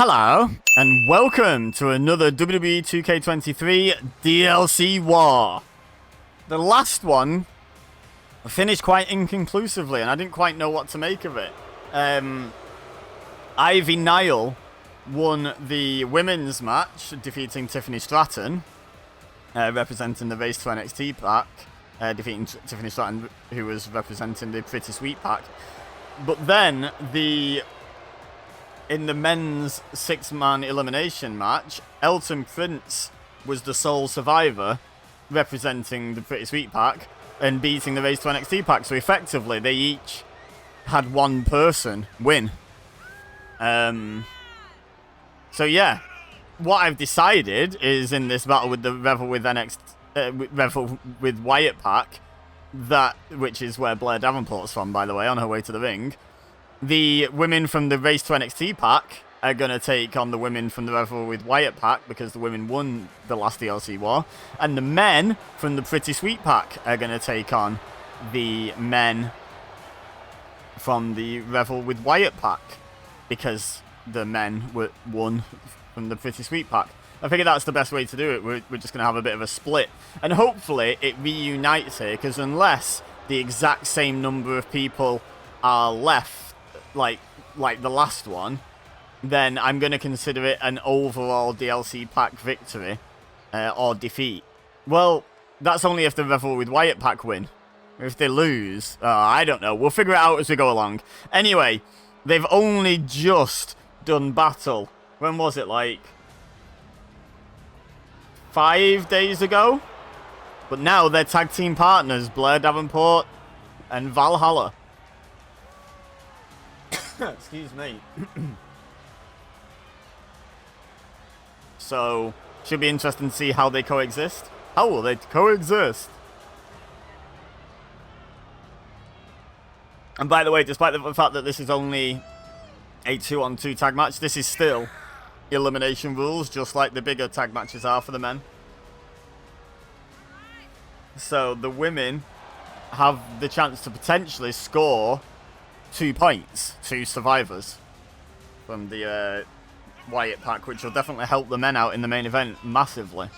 Hello, and welcome to another WWE 2K23 DLC war. The last one finished quite inconclusively, and I didn't quite know what to make of it. Ivy Nile won the women's match, defeating Tiffany Stratton, representing the Race to NXT pack, defeating Tiffany Stratton, who was representing the Pretty Sweet pack. But then, in the men's six-man elimination match, Elton Prince was the sole survivor, representing the Pretty Sweet pack, and beating the Race to NXT pack. So effectively, they each had one person win. So yeah, what I've decided is in this battle with the Revel with Revel with Wyatt pack, which is where Blair Davenport's from, by the way, on her way to the ring. The women from the Race to NXT pack are going to take on the women from the Revel with Wyatt pack because the women won the last DLC war. And the men from the Pretty Sweet pack are going to take on the men from the Revel with Wyatt pack because the men won from the Pretty Sweet pack. I figure that's the best way to do it. We're just going to have a bit of a split. And hopefully it reunites here, because unless the exact same number of people are left, like the last one, then I'm going to consider it an overall DLC pack victory or defeat. Well, that's only if the Revel with Wyatt pack win. If they lose, I don't know. We'll figure it out as we go along. Anyway, they've only just done battle. When was it, like 5 days ago? But now they're tag team partners, Blair Davenport and Valhalla. Excuse me. So, should be interesting to see how they coexist. How will they coexist? And by the way, despite the fact that this is only a 2-on-2 tag match, this is still elimination rules, just like the bigger tag matches are for the men. So, the women have the chance to potentially score 2 points to survivors from the Wyatt pack, which will definitely help the men out in the main event massively.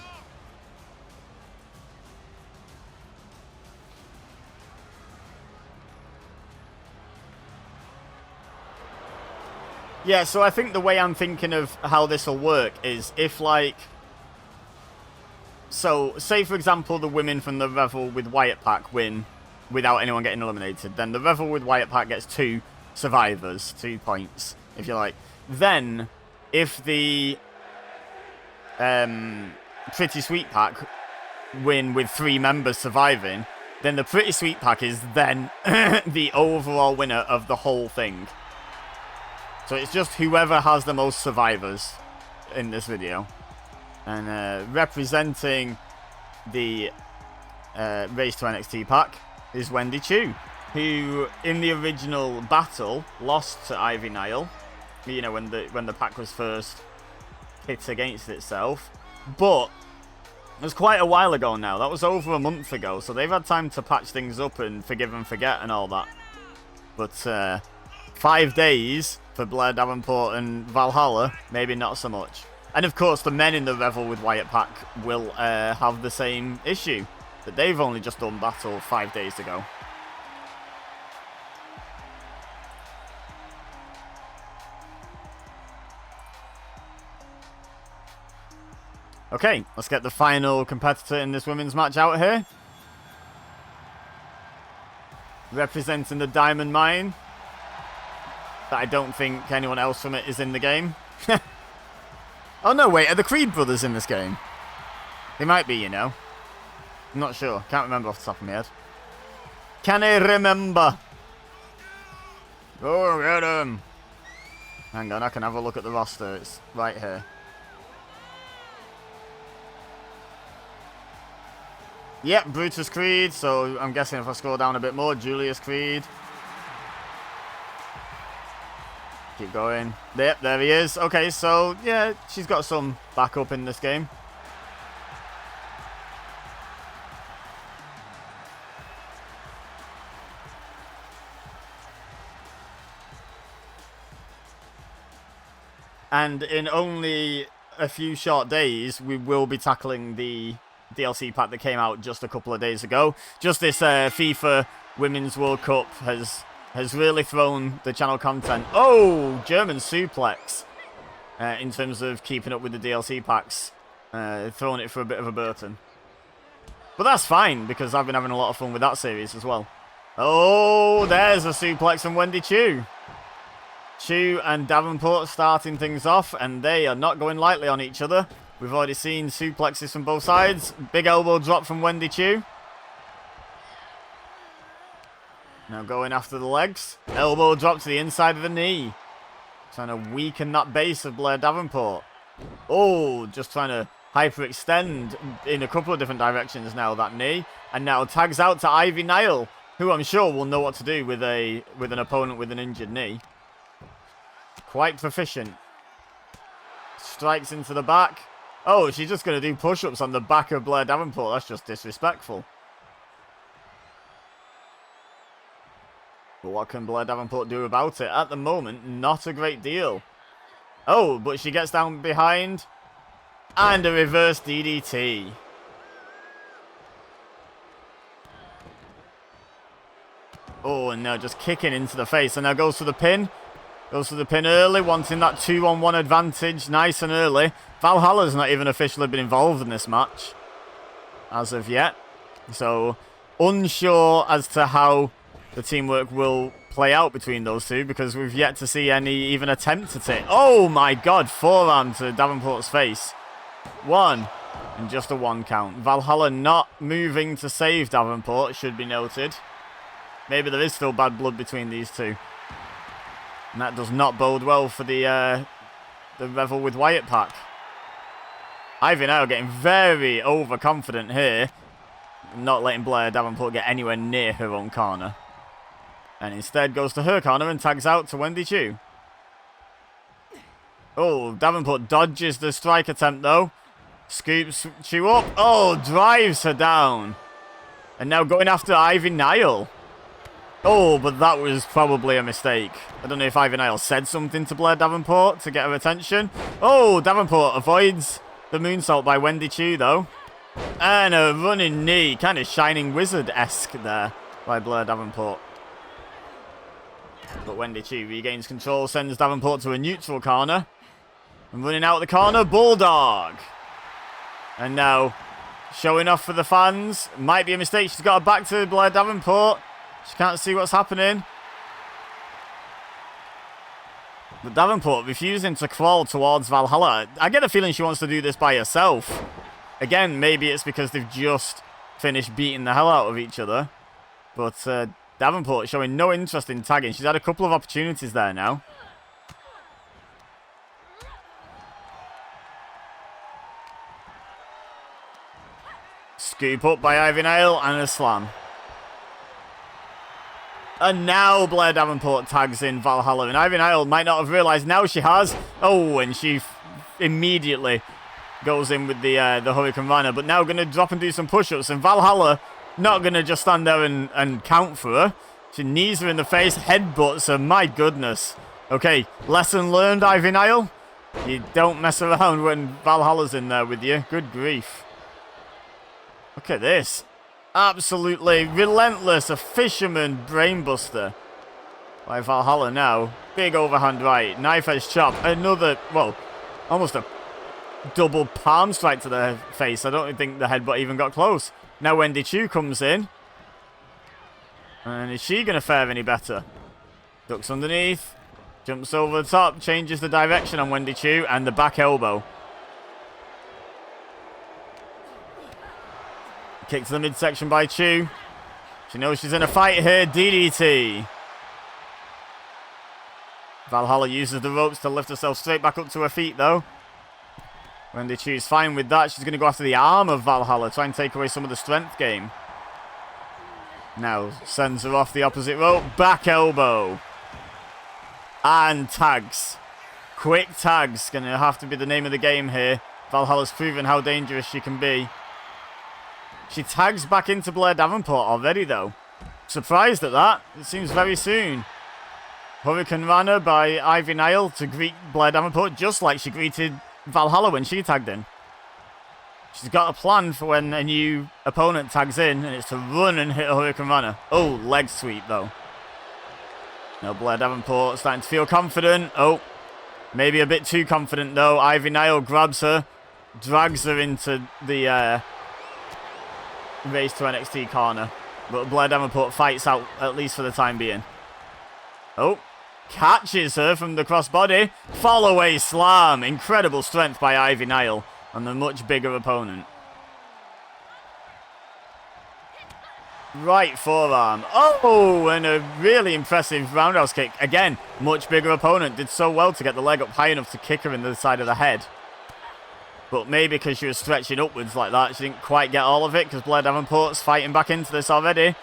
Yeah, so I think the way I'm thinking of how this will work is if, like, so say for example the women from the Revel with Wyatt pack win without anyone getting eliminated, then the Revel with Wyatt pack gets 2 survivors, 2 points, if you like. Then, if the Pretty Sweet pack win with 3 members surviving, then the Pretty Sweet pack is then the overall winner of the whole thing. So it's just whoever has the most survivors in this video. And representing the Race to NXT pack is Wendy Chu, who in the original battle lost to Ivy Nile, you know, when the pack was first hit against itself. But it was quite a while ago now. That was over a month ago, so they've had time to patch things up and forgive and forget and all that. But 5 days for Blair Davenport and Valhalla, maybe not so much. And of course, the men in the Revel with Wyatt pack will have the same issue, that they've only just done battle 5 days ago. Okay, let's get the final competitor in this women's match out here. Representing the Diamond Mine. That I don't think anyone else from it is in the game. Oh no, wait, are the Creed brothers in this game? They might be, you know. I'm not sure. Can't remember off the top of my head. Can I remember? Go get him. Hang on, I can have a look at the roster. It's right here. Yep, Brutus Creed. So I'm guessing if I scroll down a bit more, Julius Creed. Keep going. Yep, there he is. Okay, so yeah, she's got some backup in this game. And in only a few short days, we will be tackling the DLC pack that came out just a couple of days ago. Just this FIFA Women's World Cup has really thrown the channel content. Oh, German suplex. In terms of keeping up with the DLC packs. Throwing it for a bit of a burden. But that's fine, because I've been having a lot of fun with that series as well. Oh, there's a suplex from Wendy Chu. Chu and Davenport starting things off, and they are not going lightly on each other. We've already seen suplexes from both sides. Big elbow drop from Wendy Chu. Now going after the legs. Elbow drop to the inside of the knee. Trying to weaken that base of Blair Davenport. Oh, just trying to hyperextend in a couple of different directions now, that knee. And now tags out to Ivy Nile, who I'm sure will know what to do with an opponent with an injured knee. Quite proficient. Strikes into the back. Oh, she's just going to do push-ups on the back of Blair Davenport. That's just disrespectful. But what can Blair Davenport do about it? At the moment, not a great deal. Oh, but she gets down behind. And a reverse DDT. Oh, and now just kicking into the face. And now goes for the pin. Goes for the pin early, wanting that 2-on-1 advantage nice and early. Valhalla's not even officially been involved in this match as of yet. So, unsure as to how the teamwork will play out between those two, because we've yet to see any even attempt at it. Oh my god, forearm to Davenport's face. One, and just a 1 count. Valhalla not moving to save Davenport, should be noted. Maybe there is still bad blood between these two. And that does not bode well for the Revel with Wyatt pack. Ivy now getting very overconfident here. Not letting Blair Davenport get anywhere near her own corner. And instead goes to her corner and tags out to Wendy Chu. Oh, Davenport dodges the strike attempt though. Scoops Chu up. Oh, drives her down. And now going after Ivy Nile. Oh, but that was probably a mistake. I don't know if Ivy Nile said something to Blair Davenport to get her attention. Oh, Davenport avoids the moonsault by Wendy Chu, though. And a running knee. Kind of Shining Wizard-esque there by Blair Davenport. But Wendy Chu regains control, sends Davenport to a neutral corner. And running out of the corner, Bulldog. And now, showing off for the fans. Might be a mistake. She's got her back to Blair Davenport. She can't see what's happening. But Davenport refusing to crawl towards Valhalla. I get a feeling she wants to do this by herself. Again, maybe it's because they've just finished beating the hell out of each other. But Davenport showing no interest in tagging. She's had a couple of opportunities there now. Scoop up by Ivy Nile and a slam. And now Blair Davenport tags in Valhalla. And Ivy Nile might not have realised. Now she has. Oh, and she immediately goes in with the Hurricane Rana. But now going to drop and do some push-ups. And Valhalla not going to just stand there and count for her. She knees her in the face, headbutts her. My goodness. Okay, lesson learned, Ivy Nile. You don't mess around when Valhalla's in there with you. Good grief. Look at this. Absolutely relentless, a fisherman brainbuster by Valhalla now. Big overhand right, knife edge chop, another, well, almost a double palm strike to the face. I don't think the headbutt even got close. Now Wendy Chu comes in. And is she going to fare any better? Ducks underneath, jumps over the top, changes the direction on Wendy Chu, and the back elbow. Kick to the midsection by Chu. She knows she's in a fight here. DDT. Valhalla uses the ropes to lift herself straight back up to her feet, though. Wendy Chu's fine with that. She's going to go after the arm of Valhalla, try and take away some of the strength game. Now sends her off the opposite rope. Back elbow. And tags. Quick tags. Going to have to be the name of the game here. Valhalla's proven how dangerous she can be. She tags back into Blair Davenport already, though. Surprised at that. It seems very soon. Hurricane Rana by Ivy Nile to greet Blair Davenport, just like she greeted Valhalla when she tagged in. She's got a plan for when a new opponent tags in, and it's to run and hit a Hurricane Rana. Oh, leg sweep, though. Now Blair Davenport starting to feel confident. Oh, maybe a bit too confident, though. Ivy Nile grabs her, drags her into the race to NXT corner. But Blair Davenport fights out, at least for the time being. Oh, catches her from the crossbody. Fall away slam. Incredible strength by Ivy Nile on the much bigger opponent. Right forearm. Oh, and a really impressive roundhouse kick. Again, much bigger opponent. Did so well to get the leg up high enough to kick her in the side of the head. But maybe because she was stretching upwards like that, she didn't quite get all of it, because Blair Davenport's fighting back into this already.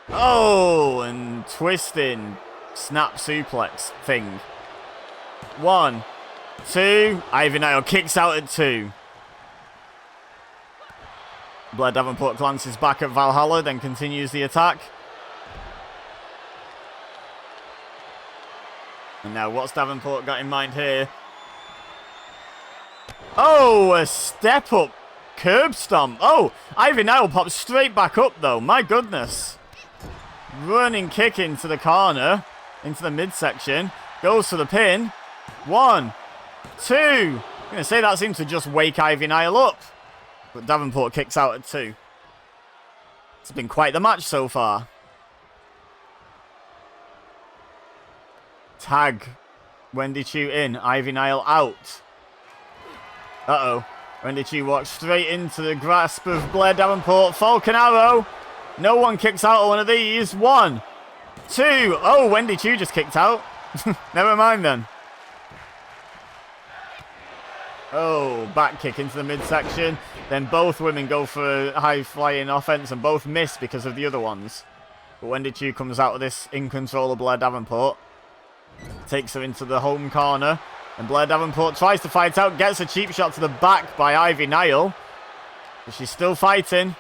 Oh, and twisting snap suplex thing. 1, 2. Ivy Nile kicks out at 2. Blair Davenport glances back at Valhalla, then continues the attack. And now what's Davenport got in mind here? Oh, a step up curb stomp. Oh, Ivy Nile pops straight back up though. My goodness. Running kick into the corner, into the midsection. Goes for the pin. 1, 2. I'm going to say that seems to just wake Ivy Nile up. But Davenport kicks out at 2. It's been quite the match so far. Tag. Wendy Chu in. Ivy Nile out. Uh-oh. Wendy Chu walks straight into the grasp of Blair Davenport. Falcon Arrow. No one kicks out of one of these. 1, 2. Oh, Wendy Chu just kicked out. Never mind then. Oh, back kick into the midsection. Then both women go for a high-flying offense and both miss because of the other ones. But Wendy Chu comes out of this in control of Blair Davenport. Takes her into the home corner. And Blair Davenport tries to fight out. Gets a cheap shot to the back by Ivy Nile. But she's still fighting.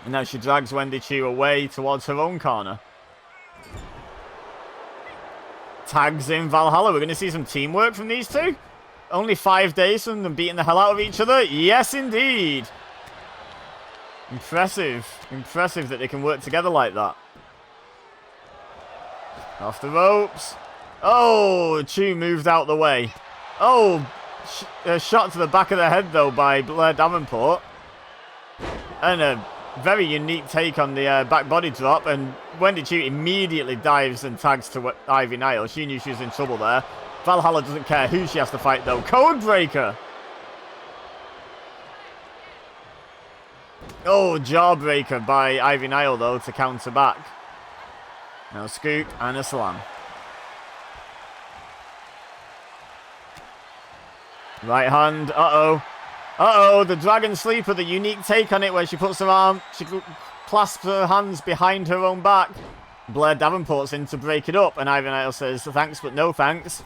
And now she drags Wendy Chu away towards her own corner. Tags in Valhalla. We're going to see some teamwork from these two. Only 5 days from them beating the hell out of each other. Yes, indeed. Impressive. Impressive that they can work together like that. Off the ropes. Oh, Chu moved out the way. Oh, a shot to the back of the head, though, by Blair Davenport. And a very unique take on the back body drop. And Wendy Chu immediately dives and tags to Ivy Nile. She knew she was in trouble there. Valhalla doesn't care who she has to fight, though. Codebreaker. Oh, jawbreaker by Ivy Nile, though, to counter back. Now scoop and a slam. Right hand. Uh-oh. Uh-oh, the Dragon Sleeper, the unique take on it where she puts her arm, she clasps her hands behind her own back. Blair Davenport's in to break it up, and Ivy Nile says thanks but no thanks.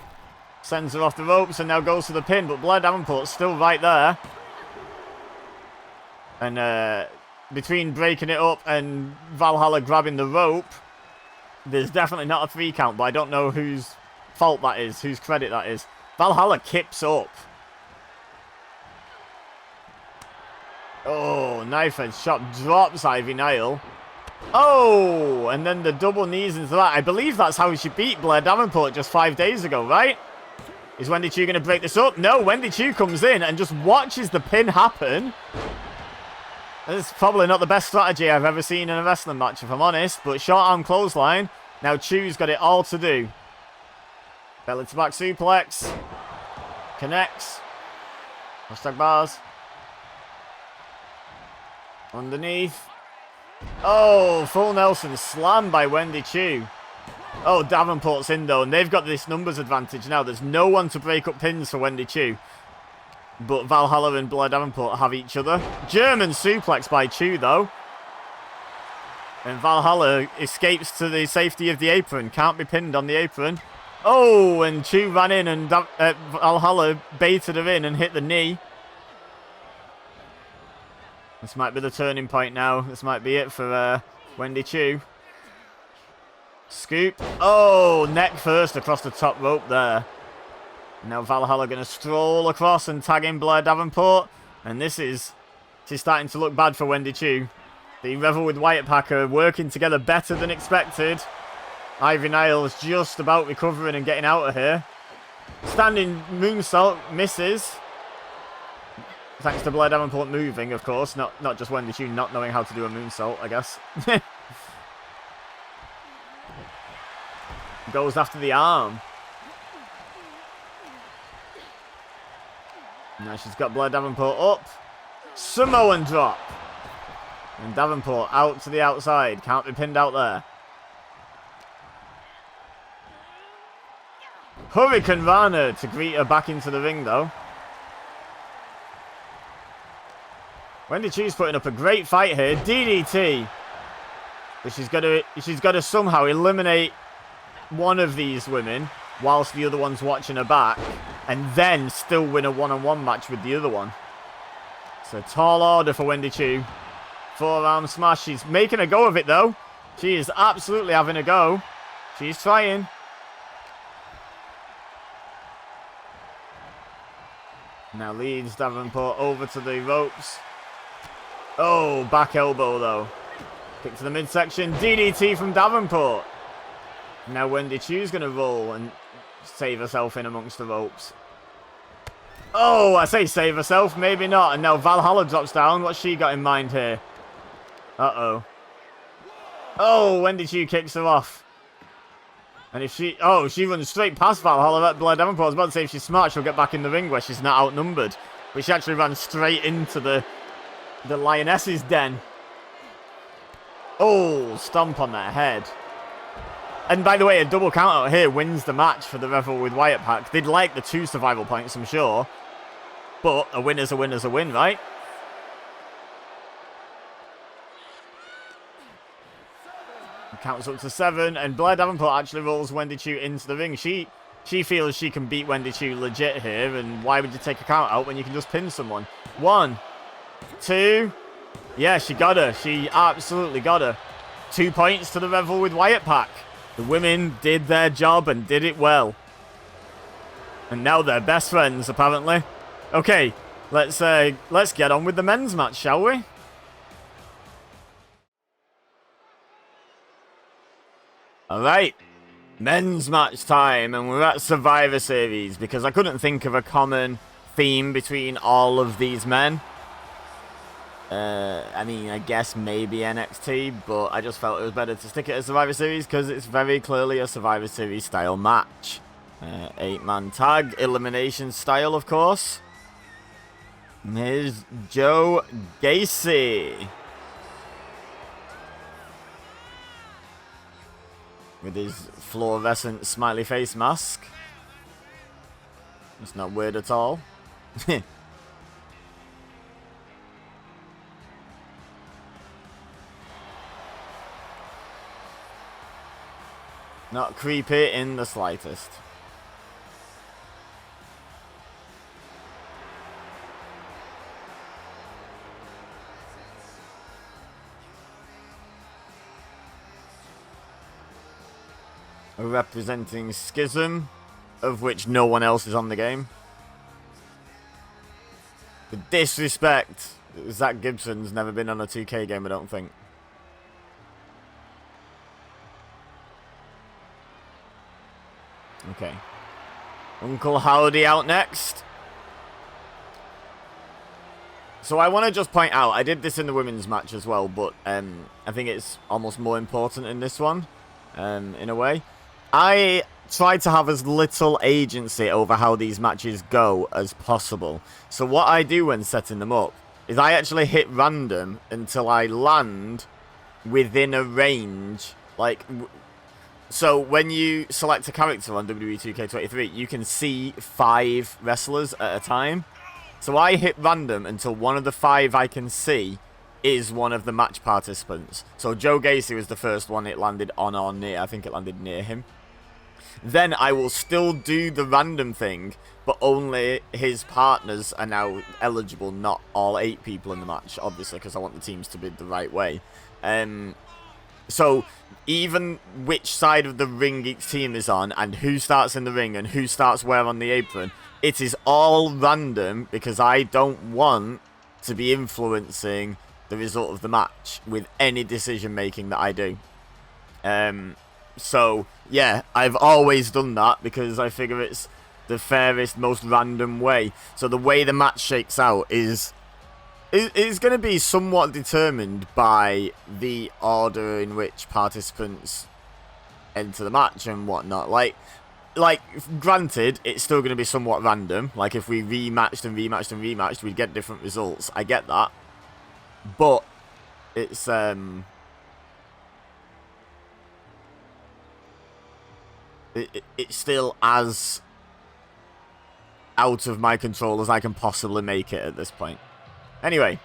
Sends her off the ropes and now goes to the pin, but Blair Davenport's still right there. And between breaking it up and Valhalla grabbing the rope, there's definitely not a 3 count, but I don't know whose fault that is, whose credit that is. Valhalla kips up. Oh, knife edge shot drops Ivy Nile. Oh, and then the double knees into that. I believe that's how she beat Blair Davenport just 5 days ago, right? Is Wendy Chu going to break this up? No, Wendy Chu comes in and just watches the pin happen. This is probably not the best strategy I've ever seen in a wrestling match, if I'm honest. But short arm clothesline. Now Chu's got it all to do. Belly to back suplex. Connects. Hashtag bars. Underneath. Oh, full Nelson slam by Wendy Chu. Oh, Davenport's in though, and they've got this numbers advantage now. There's no one to break up pins for Wendy Chu. But Valhalla and Blair Davenport have each other. German suplex by Chu though. And Valhalla escapes to the safety of the apron. Can't be pinned on the apron. Oh, and Chu ran in and Valhalla baited her in and hit the knee. This might be the turning point now. This might be it for Wendy Chu. Scoop. Oh, neck first across the top rope there. Now Valhalla going to stroll across and tag in Blair Davenport. And this is starting to look bad for Wendy Chu. The Revel with Wyatt pack are working together better than expected. Ivy Niles just about recovering and getting out of here. Standing moonsault misses. Thanks to Blair Davenport moving, of course. Not just Wendy Chu not knowing how to do a moonsault, I guess. Goes after the arm. Now she's got Blair Davenport up. Samoan drop. And Davenport out to the outside. Can't be pinned out there. Hurricane Rana to greet her back into the ring, though. Wendy Chu's putting up a great fight here. DDT. But she's got to somehow eliminate one of these women whilst the other one's watching her back, and then still win a one-on-one match with the other one. It's a tall order for Wendy Chu. Forearm smash. She's making a go of it, though. She is absolutely having a go. She's trying. Now leads Davenport over to the ropes. Oh, back elbow, though. Kick to the midsection. DDT from Davenport. Now Wendy Chu's going to roll and save herself in amongst the ropes. Oh, I say save herself, maybe not. And now Valhalla drops down. What's she got in mind here? Uh-oh. Oh, Wendy Chu kicks her off. And if she... Oh, she runs straight past Valhalla. Blair Davenport, I was about to say if she's smart, she'll get back in the ring where she's not outnumbered. But she actually ran straight into the Lioness's den. Oh, stomp on their head. And by the way, a double count out here wins the match for the Revel with Wyatt pack. They'd like the 2 survival points, I'm sure. But a winner's a winner's a win, right? Counts up to 7, and Blair Davenport actually rolls Wendy Chu into the ring. She feels she can beat Wendy Chu legit here, and why would you take a count out when you can just pin someone? 1, 2, yeah, she got her. She absolutely got her. 2 points to the Revel with Wyatt pack. The women did their job and did it well. And now they're best friends, apparently. Okay, let's get on with the men's match, shall we? Alright, men's match time, and we're at Survivor Series, because I couldn't think of a common theme between all of these men. I mean, I guess maybe NXT, but I just felt it was better to stick it at Survivor Series, because it's very clearly a Survivor Series style match. 8-man tag, elimination style, of course. Here's Joe Gacy. With his fluorescent smiley face mask. It's not weird at all. Not creepy in the slightest. Representing Schism, of which no one else is on the game. The disrespect. Zach Gibson's never been on a 2K game, I don't think. Okay. Uncle Howdy out next. So I want to just point out, I did this in the women's match as well, but I think it's almost more important in this one, in a way. I try to have as little agency over how these matches go as possible. So what I do when setting them up is I actually hit random until I land within a range. Like, so when you select a character on WWE 2K23, you can see 5 wrestlers at a time. So I hit random until one of the 5 I can see is one of the match participants. So Joe Gacy was the first one it landed on or near. I think it landed near him. Then I will still do the random thing, but only his partners are now eligible, not all 8 people in the match, obviously, because I want the teams to be the right way. So even which side of the ring each team is on and who starts in the ring and who starts where on the apron, it is all random because I don't want to be influencing the result of the match with any decision making that I do. So yeah, I've always done that because I figure it's the fairest, most random way. So the way the match shakes out is going to be somewhat determined by the order in which participants enter the match and whatnot. Like, granted, it's still going to be somewhat random. Like, if we rematched and rematched and rematched, we'd get different results. I get that. But it's, it's still as out of my control as I can possibly make it at this point. Anyway,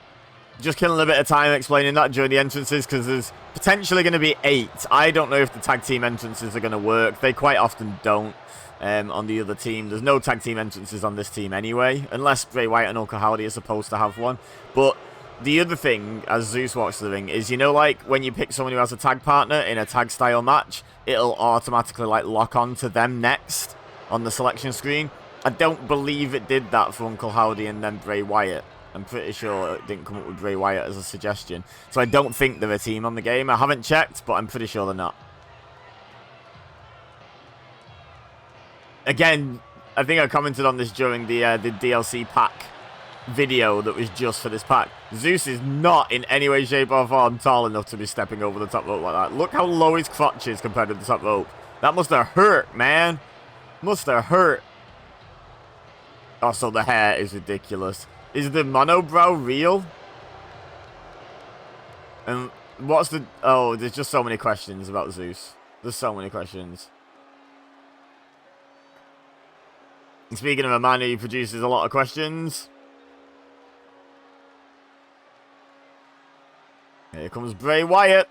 just killing a bit of time explaining that during the entrances because there's potentially going to be 8. I don't know if the tag team entrances are going to work. They quite often don't on the other team. There's no tag team entrances on this team anyway, unless Bray Wyatt and Uncle Howdy are supposed to have one. But the other thing, as Zeus walks to the ring, is, you know, like when you pick someone who has a tag partner in a tag style match, it'll automatically like lock on to them next on the selection screen. I don't believe it did that for Uncle Howdy and then Bray Wyatt. I'm pretty sure it didn't come up with Bray Wyatt as a suggestion. So I don't think they're a team on the game. I haven't checked, but I'm pretty sure they're not. Again, I think I commented on this during the DLC pack video that was just for this pack. Zeus is not in any way, shape, or form tall enough to be stepping over the top rope like that. Look how low his crotch is compared to the top rope. That must have hurt, man. Must have hurt. Also, the hair is ridiculous. Is the monobrow real? And what's the... Oh, there's just so many questions about Zeus. There's so many questions. And speaking of a man who produces a lot of questions... Here comes Bray Wyatt.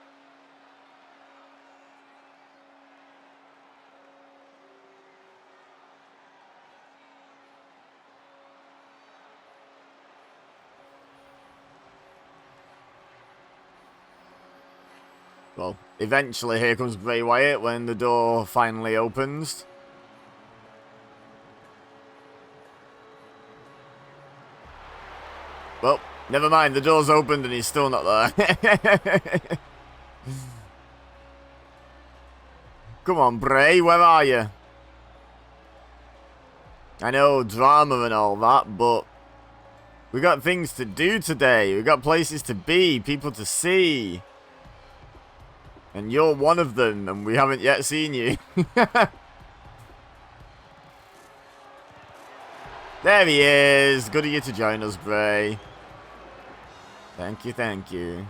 Well, eventually here comes Bray Wyatt when the door finally opens. Well, never mind, the door's opened and he's still not there. Come on, Bray, where are you? I know, drama and all that, but we got things to do today. We got places to be, people to see. And you're one of them, and we haven't yet seen you. There he is. Good of you to join us, Bray. Thank you, thank you.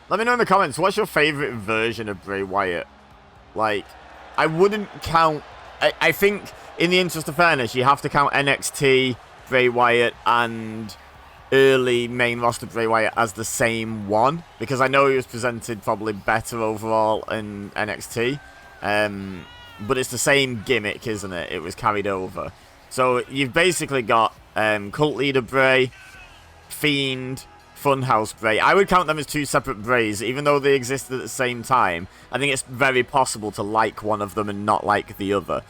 Let me know in the comments, what's your favourite version of Bray Wyatt? Like, I wouldn't count... I think, in the interest of fairness, you have to count NXT, Bray Wyatt, and... early main roster Bray Wyatt as the same one, because I know he was presented probably better overall in NXT, but it's the same gimmick, isn't it? It was carried over. So you've basically got Cult Leader Bray, Fiend, Funhouse Bray. I would count them as 2 separate Brays, even though they existed at the same time. I think it's very possible to like one of them and not like the other.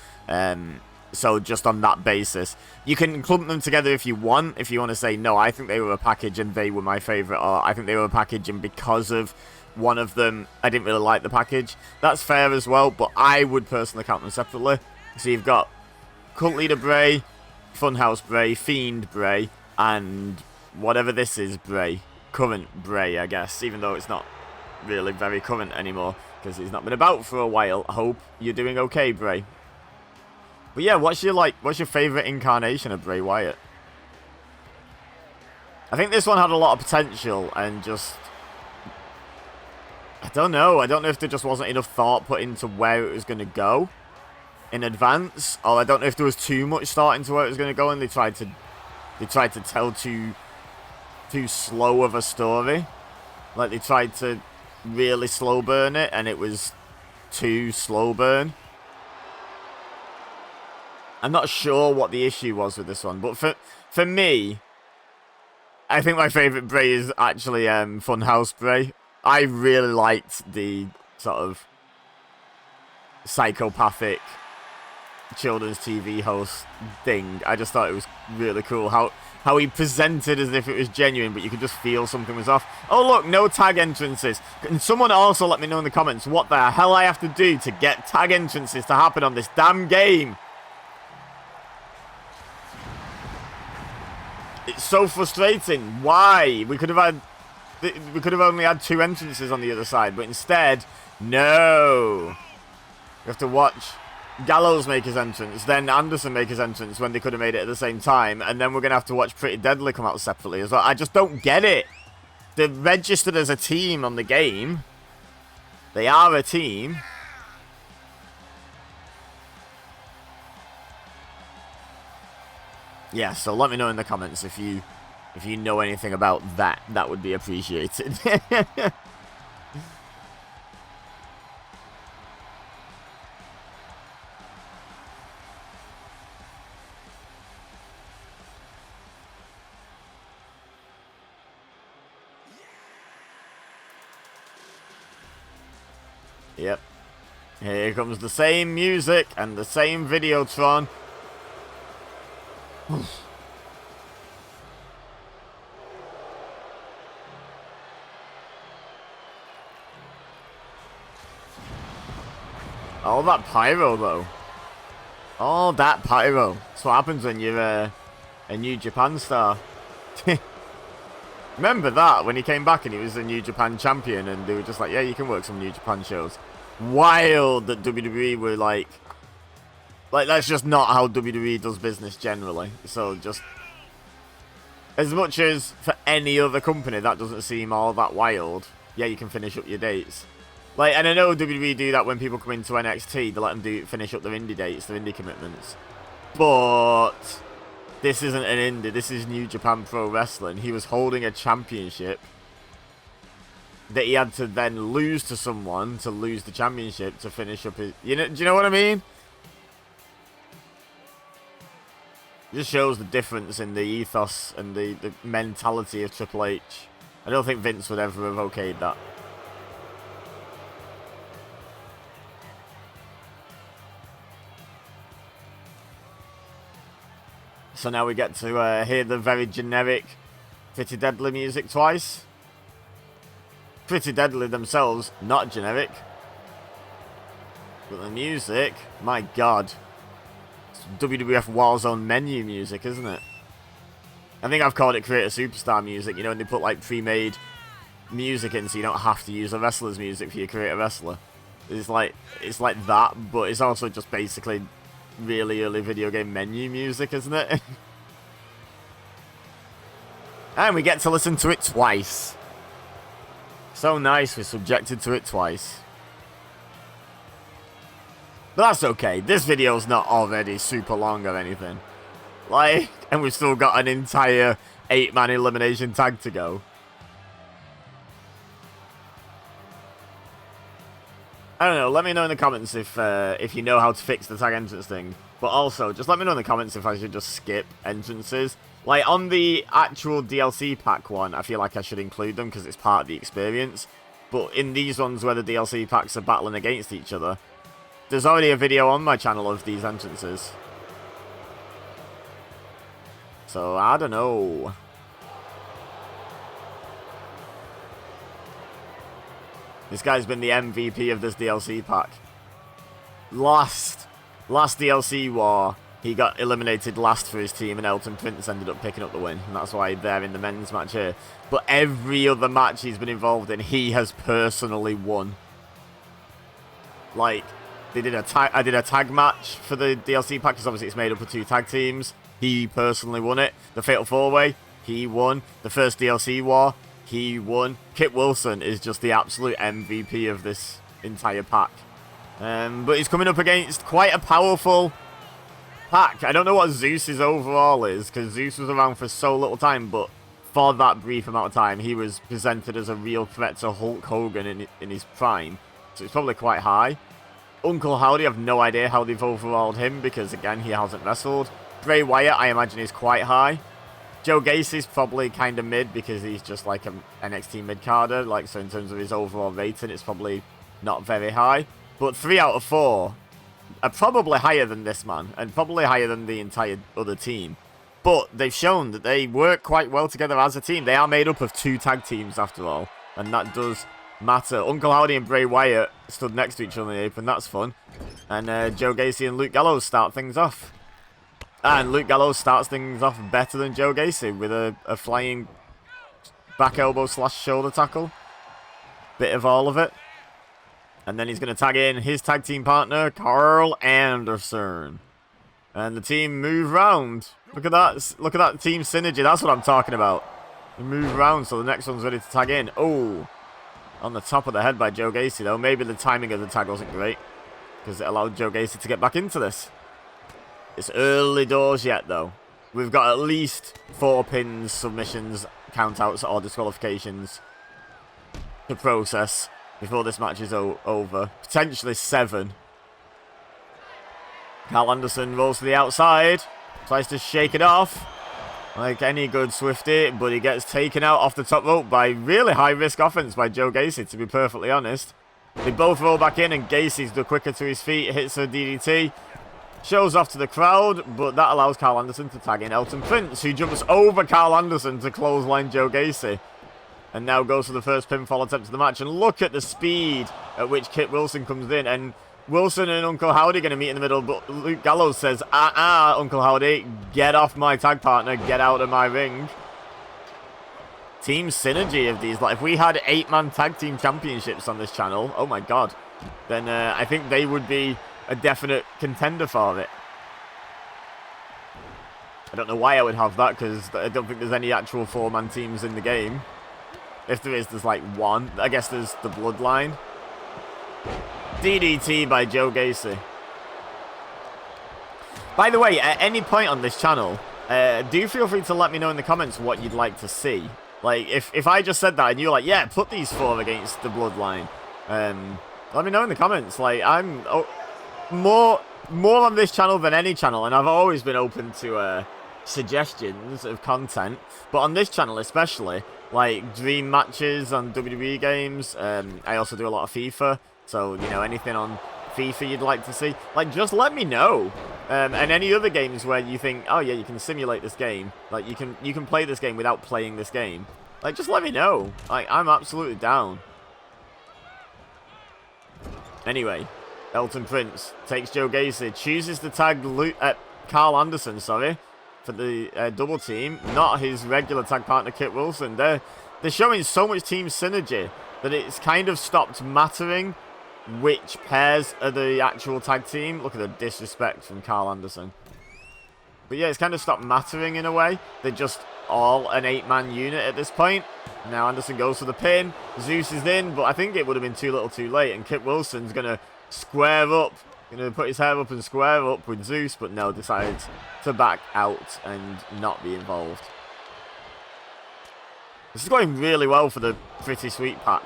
So just on that basis, you can clump them together if you want. If you want to say, no, I think they were a package and they were my favourite, or I think they were a package and because of one of them, I didn't really like the package. That's fair as well, but I would personally count them separately. So you've got Cult Leader Bray, Funhouse Bray, Fiend Bray, and whatever this is Bray. Current Bray, I guess, even though it's not really very current anymore, because he's not been about for a while. I hope you're doing okay, Bray. But yeah, what's your favourite incarnation of Bray Wyatt? I think this one had a lot of potential and just... I don't know. I don't know if there just wasn't enough thought put into where it was going to go in advance. Or I don't know if there was too much thought into where it was going to go and they tried to tell too slow of a story. Like they tried to really slow burn it and it was too slow burn. I'm not sure what the issue was with this one, but for me, I think my favourite Bray is actually Funhouse Bray. I really liked the sort of psychopathic children's TV host thing. I just thought it was really cool how he presented as if it was genuine, but you could just feel something was off. Oh look, no tag entrances. Can someone also let me know in the comments what the hell I have to do to get tag entrances to happen on this damn game? It's so frustrating. Why? We could have only had 2 entrances on the other side, but instead, no. We have to watch Gallows make his entrance, then Anderson make his entrance when they could have made it at the same time, and then we're going to have to watch Pretty Deadly come out separately as well. I just don't get it. They're registered as a team on the game. They are a team. Yeah, so let me know in the comments if you know anything about that. That would be appreciated. Yep. Here comes the same music and the same Videotron. Oh, that pyro, though. Oh, that pyro. That's what happens when you're a New Japan star. Remember that, when he came back and he was a New Japan champion, and they were just like, yeah, you can work some New Japan shows. Wild that WWE were like, that's just not how WWE does business generally. So just, as much as for any other company, that doesn't seem all that wild. Yeah, you can finish up your dates. Like, and I know WWE do that when people come into NXT, they let them finish up their indie dates, their indie commitments. But this isn't an indie, this is New Japan Pro Wrestling. He was holding a championship that he had to then lose to someone to lose the championship to finish up his... do you know what I mean? It just shows the difference in the ethos and the mentality of Triple H. I don't think Vince would ever have okayed that. So now we get to hear the very generic Pretty Deadly music twice. Pretty Deadly themselves, not generic. But the music, my god. It's WWF Warzone menu music, isn't it? I think I've called it Create a Superstar music, you know, when they put like pre-made music in so you don't have to use a wrestler's music for your Create a Wrestler. It's like that, but it's also just basically really early video game menu music, isn't it? And we get to listen to it twice. So nice, we're subjected to it twice. But that's okay, this video's not already super long or anything. Like, and we've still got an entire 8-man elimination tag to go. I don't know, let me know in the comments if you know how to fix the tag entrance thing. But also, just let me know in the comments if I should just skip entrances. Like, on the actual DLC pack one, I feel like I should include them because it's part of the experience. But in these ones where the DLC packs are battling against each other, there's already a video on my channel of these entrances. So, I don't know. This guy's been the MVP of this DLC pack. Last DLC war, he got eliminated last for his team and Elton Prince ended up picking up the win. And that's why they're in the men's match here. But every other match he's been involved in, he has personally won. Like, I did a tag match for the DLC pack because obviously it's made up of 2 tag teams. He personally won it. The Fatal 4-Way, he won. The first DLC war, he won. Kit Wilson is just the absolute MVP of this entire pack. But he's coming up against quite a powerful pack. I don't know what Zeus's overall is, because Zeus was around for so little time, but for that brief amount of time, he was presented as a real threat to Hulk Hogan in his prime. So it's probably quite high. Uncle Howdy, I have no idea how they've overalled him, because again, he hasn't wrestled. Bray Wyatt, I imagine, is quite high. Joe Gacy's probably kind of mid because he's just like an NXT mid-carder. Like, so in terms of his overall rating, it's probably not very high. But 3 out of 4 are probably higher than this man, and probably higher than the entire other team. But they've shown that they work quite well together as a team. They are made up of 2 tag teams, after all, and that does matter. Uncle Howdy and Bray Wyatt stood next to each other in the apron. That's fun. And Joe Gacy and Luke Gallows start things off. And Luke Gallows starts things off better than Joe Gacy with a flying back elbow / shoulder tackle. Bit of all of it. And then he's going to tag in his tag team partner, Carl Anderson. And the team move round. Look at that. Look at that team synergy. That's what I'm talking about. They move round so the next one's ready to tag in. Oh, on the top of the head by Joe Gacy, though. Maybe the timing of the tag wasn't great because it allowed Joe Gacy to get back into this. It's early doors yet, though. We've got at least 4 pins, submissions, countouts, or disqualifications to process before this match is over. Potentially 7. Carl Anderson rolls to the outside. Tries to shake it off like any good Swifty, but he gets taken out off the top rope by really high-risk offense by Joe Gacy, to be perfectly honest. They both roll back in, and Gacy's the quicker to his feet, hits a DDT. Shows off to the crowd, but that allows Carl Anderson to tag in Elton Prince, who jumps over Carl Anderson to clothesline Joe Gacy. And now goes for the first pinfall attempt of the match. And look at the speed at which Kit Wilson comes in. And Wilson and Uncle Howdy are going to meet in the middle, but Luke Gallows says, Uncle Howdy, get off my tag partner, get out of my ring. Team synergy of these. Like, if we had 8-man tag team championships on this channel, oh my god, then I think they would be a definite contender for it. I don't know why I would have that, because I don't think there's any actual 4-man teams in the game. If there is, there's like 1. I guess there's the Bloodline. DDT by Joe Gacy. By the way, at any point on this channel, do feel free to let me know in the comments what you'd like to see. Like, if I just said that and you're like, yeah, put these 4 against the Bloodline, let me know in the comments. Like, I'm more on this channel than any channel, and I've always been open to suggestions of content, but on this channel especially, like dream matches on WWE games. I also do a lot of FIFA, so, you know, anything on FIFA you'd like to see, like, just let me know. And any other games where you think, oh yeah, you can simulate this game, like you can play this game without playing this game, like, just let me know. Like, I'm absolutely down. Anyway, Elton Prince takes Joe Gacy, chooses to tag Carl Anderson, for the double team, not his regular tag partner Kit Wilson. They're showing so much team synergy that it's kind of stopped mattering which pairs are the actual tag team. Look at the disrespect from Carl Anderson. But yeah, it's kind of stopped mattering in a way. They're just all an 8-man unit at this point. Now Anderson goes for the pin. Zeus is in, but I think it would have been too little too late, and Kit Wilson's going to square up, put his hair up and square up with Zeus, but no, decides to back out and not be involved. This is going really well for the Pretty Sweet pack.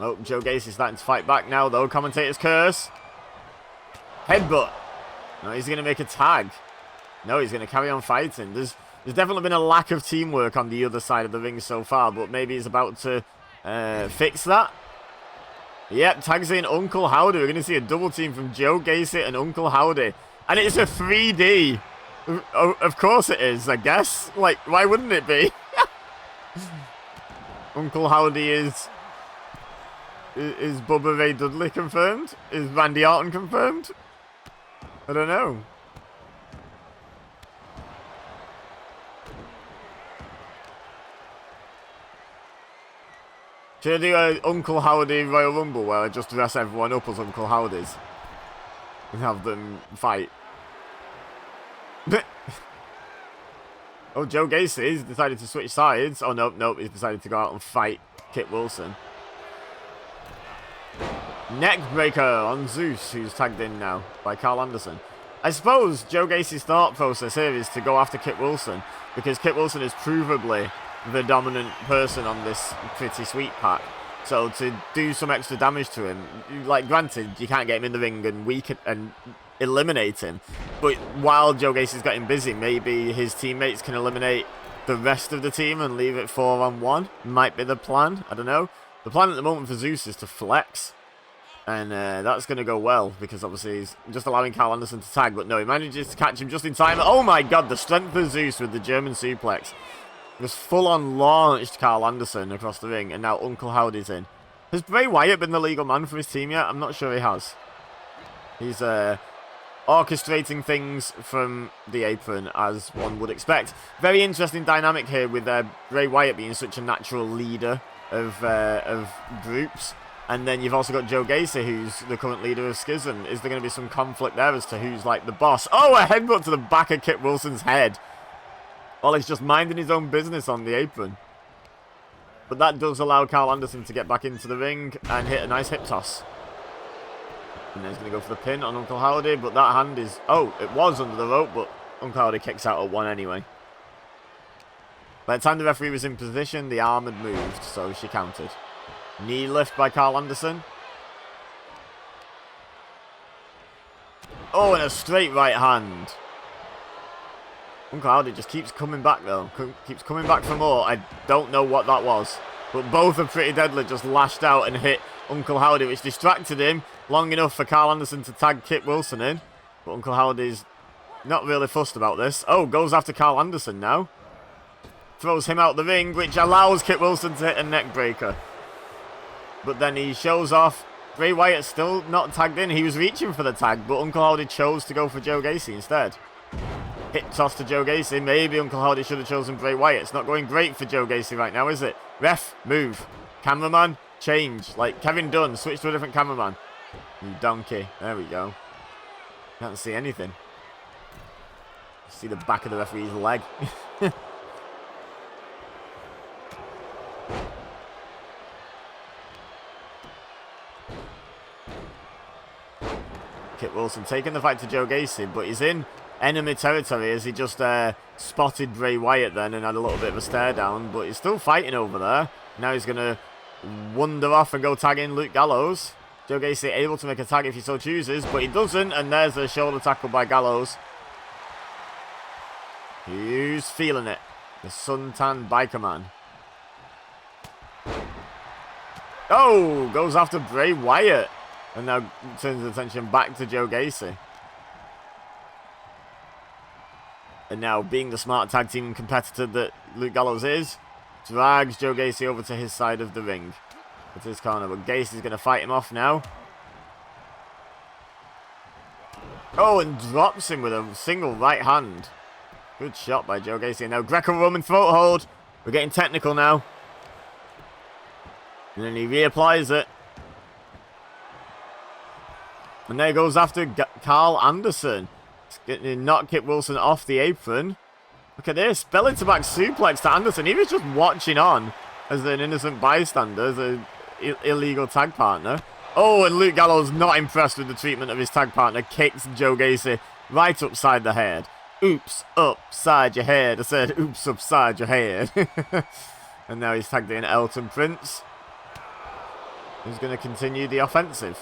Oh, Joe Gacy's starting to fight back now, though. Commentator's curse. Headbutt. No, he's going to make a tag. No, he's going to carry on fighting. There's definitely been a lack of teamwork on the other side of the ring so far, but maybe he's about to fix that. Yep, tags in Uncle Howdy. We're going to see a double team from Joe Gacy and Uncle Howdy. And it's a 3D. Of course it is, I guess. Like, why wouldn't it be? Uncle Howdy is Bubba Ray Dudley confirmed? Is Randy Orton confirmed? I don't know. Should I do a Uncle Howdy Royal Rumble where I just dress everyone up as Uncle Howdys and have them fight? Oh, Joe Gacy's decided to switch sides. Oh, no, he's decided to go out and fight Kit Wilson. Neckbreaker on Zeus, who's tagged in now by Carl Anderson. I suppose Joe Gacy's thought process here is to go after Kit Wilson, because Kit Wilson is provably the dominant person on this Pretty Sweet pack. So to do some extra damage to him, like, granted, you can't get him in the ring and weaken and eliminate him. But while Joe Gacy's getting busy, maybe his teammates can eliminate the rest of the team and leave it 4-on-1. Might be the plan. I don't know. The plan at the moment for Zeus is to flex. And that's going to go well, because obviously he's just allowing Carl Anderson to tag. But no, he manages to catch him just in time. Oh my god, the strength of Zeus with the German suplex. Just full-on launched Carl Anderson across the ring, and now Uncle Howdy's in. Has Bray Wyatt been the legal man for his team yet? I'm not sure he has. He's orchestrating things from the apron, as one would expect. Very interesting dynamic here with Bray Wyatt being such a natural leader of groups. And then you've also got Joe Gacy, who's the current leader of Schism. Is there going to be some conflict there as to who's, like, the boss? Oh, a headbutt to the back of Kit Wilson's head. While he's just minding his own business on the apron. But that does allow Carl Anderson to get back into the ring and hit a nice hip toss. And then he's going to go for the pin on Uncle Howdy, but that hand is... Oh, it was under the rope, but Uncle Howdy kicks out at 1 anyway. By the time the referee was in position, the arm had moved, so she counted. Knee lift by Carl Anderson. Oh, and a straight right hand. Uncle Howdy just keeps coming back, though. Keeps coming back for more. I don't know what that was. But both are pretty deadly. Just lashed out and hit Uncle Howdy, which distracted him long enough for Carl Anderson to tag Kit Wilson in. But Uncle Howdy's not really fussed about this. Oh, goes after Carl Anderson now. Throws him out the ring, which allows Kit Wilson to hit a neck breaker. But then he shows off. Bray Wyatt still not tagged in. He was reaching for the tag, but Uncle Howdy chose to go for Joe Gacy instead. Hip toss to Joe Gacy. Maybe Uncle Howdy should have chosen Bray Wyatt. It's not going great for Joe Gacy right now, is it? Ref, move. Cameraman, change. Like Kevin Dunn, switch to a different cameraman. You donkey. There we go. Can't see anything. See the back of the referee's leg. Kit Wilson taking the fight to Joe Gacy, but he's in enemy territory as he just spotted Bray Wyatt then and had a little bit of a stare down, but he's still fighting over there. Now he's going to wander off and go tag in Luke Gallows. Joe Gacy able to make a tag if he so chooses, but he doesn't, and there's a shoulder tackle by Gallows. Who's feeling it? The suntan biker man. Oh, goes after Bray Wyatt. And now turns his attention back to Joe Gacy. And now, being the smart tag team competitor that Luke Gallows is, drags Joe Gacy over to his side of the ring. It's his corner, but Gacy's going to fight him off now. Oh, and drops him with a single right hand. Good shot by Joe Gacy. And now Greco-Roman throat hold. We're getting technical now. And then he reapplies it. And there goes after Carl Anderson. Knock Kit Wilson off the apron. Look at this. Belly to back suplex to Anderson. He was just watching on as an innocent bystander, as an illegal tag partner. Oh, and Luke Gallows not impressed with the treatment of his tag partner. Kicks Joe Gacy right upside the head. Oops, upside your head. I said, oops, upside your head. And now he's tagged in Elton Prince, who's going to continue the offensive.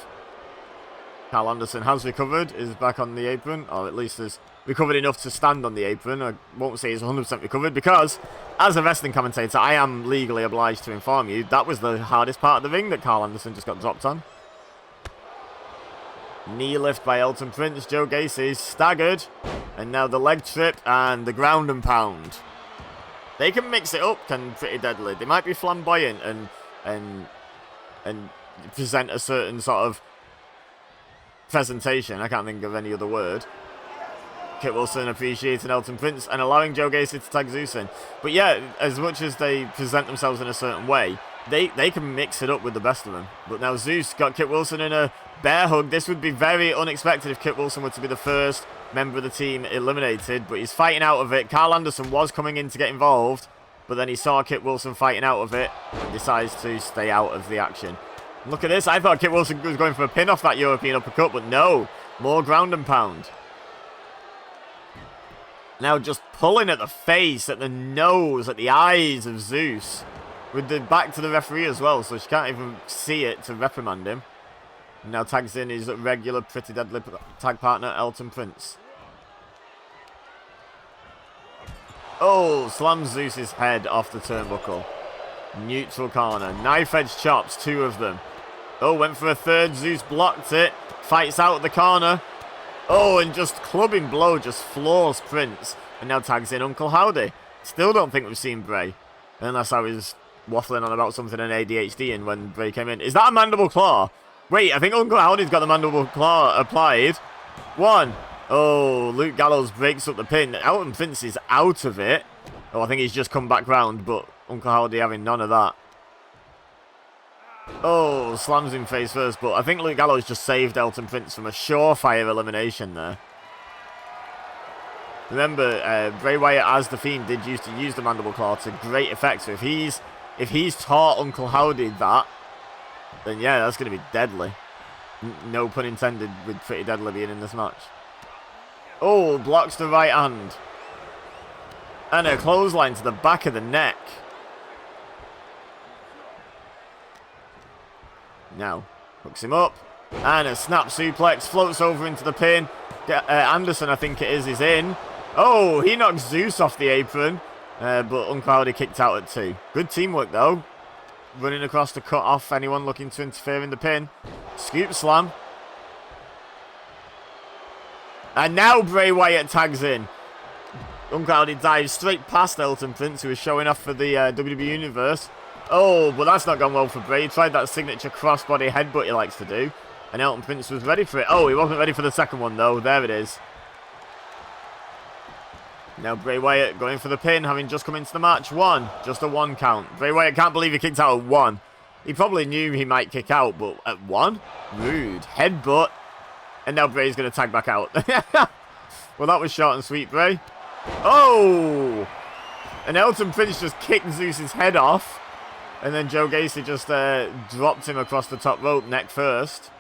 Carl Anderson has recovered, is back on the apron, or at least has recovered enough to stand on the apron. I won't say he's 100% recovered because, as a wrestling commentator, I am legally obliged to inform you that was the hardest part of the ring that Carl Anderson just got dropped on. Knee lift by Elton Prince. Joe Gacy's staggered, and now the leg trip and the ground and pound. They can mix it up, pretty deadly. They might be flamboyant and present a certain sort of presentation. I can't think of any other word. Kit Wilson appreciating Elton Prince and allowing Joe Gacy to tag Zeus in. But yeah, as much as they present themselves in a certain way, they can mix it up with the best of them. But now Zeus got Kit Wilson in a bear hug. This would be very unexpected if Kit Wilson were to be the first member of the team eliminated, but he's fighting out of it. Carl Anderson was coming in to get involved, but then he saw Kit Wilson fighting out of it and decides to stay out of the action. Look at this. I thought Kit Wilson was going for a pin off that European uppercut, but no. More ground and pound. Now just pulling at the face, at the nose, at the eyes of Zeus. with the back to the referee as well, so she can't even see it to reprimand him. And now tags in his regular Pretty Deadly tag partner, Elton Prince. Oh, slams Zeus's head off the turnbuckle. Neutral corner. Knife edge chops, 2 of them. Oh, went for a third. Zeus blocked it. Fights out the corner. Oh, and just clubbing blow just floors Prince. And now tags in Uncle Howdy. Still don't think we've seen Bray. Unless I was waffling on about something in ADHD and when Bray came in. Is that a mandible claw? Wait, I think Uncle Howdy's got the mandible claw applied. 1. Oh, Luke Gallows breaks up the pin. Elton Prince is out of it. Oh, I think he's just come back round, but Uncle Howdy having none of that. Oh, slams him face first, but I think Luke Gallows just saved Elton Prince from a surefire elimination there. Remember, Bray Wyatt as the Fiend did used to use the mandible claw to great effect. So if he's taught Uncle Howdy that, then yeah, that's going to be deadly. No pun intended with Pretty Deadly being in this match. Oh, blocks the right hand. And a clothesline to the back of the neck. Now, hooks him up. And a snap suplex, floats over into the pin. Anderson, I think it is in. Oh, he knocks Zeus off the apron. But Uncle Howdy kicked out at 2. Good teamwork, though. Running across to cut off anyone looking to interfere in the pin. Scoop slam. And now Bray Wyatt tags in. Uncle Howdy dives straight past Elton Prince, who is showing off for the WWE Universe. Oh, but that's not gone well for Bray. He tried that signature crossbody headbutt he likes to do. And Elton Prince was ready for it. Oh, he wasn't ready for the second one, though. There it is. Now Bray Wyatt going for the pin, having just come into the match. 1. Just a 1 count. Bray Wyatt can't believe he kicked out at 1. He probably knew he might kick out, but at 1? Rude. Headbutt. And now Bray's going to tag back out. Well, that was short and sweet, Bray. Oh! And Elton Prince just kicked Zeus's head off. And then Joe Gacy just dropped him across the top rope, neck first.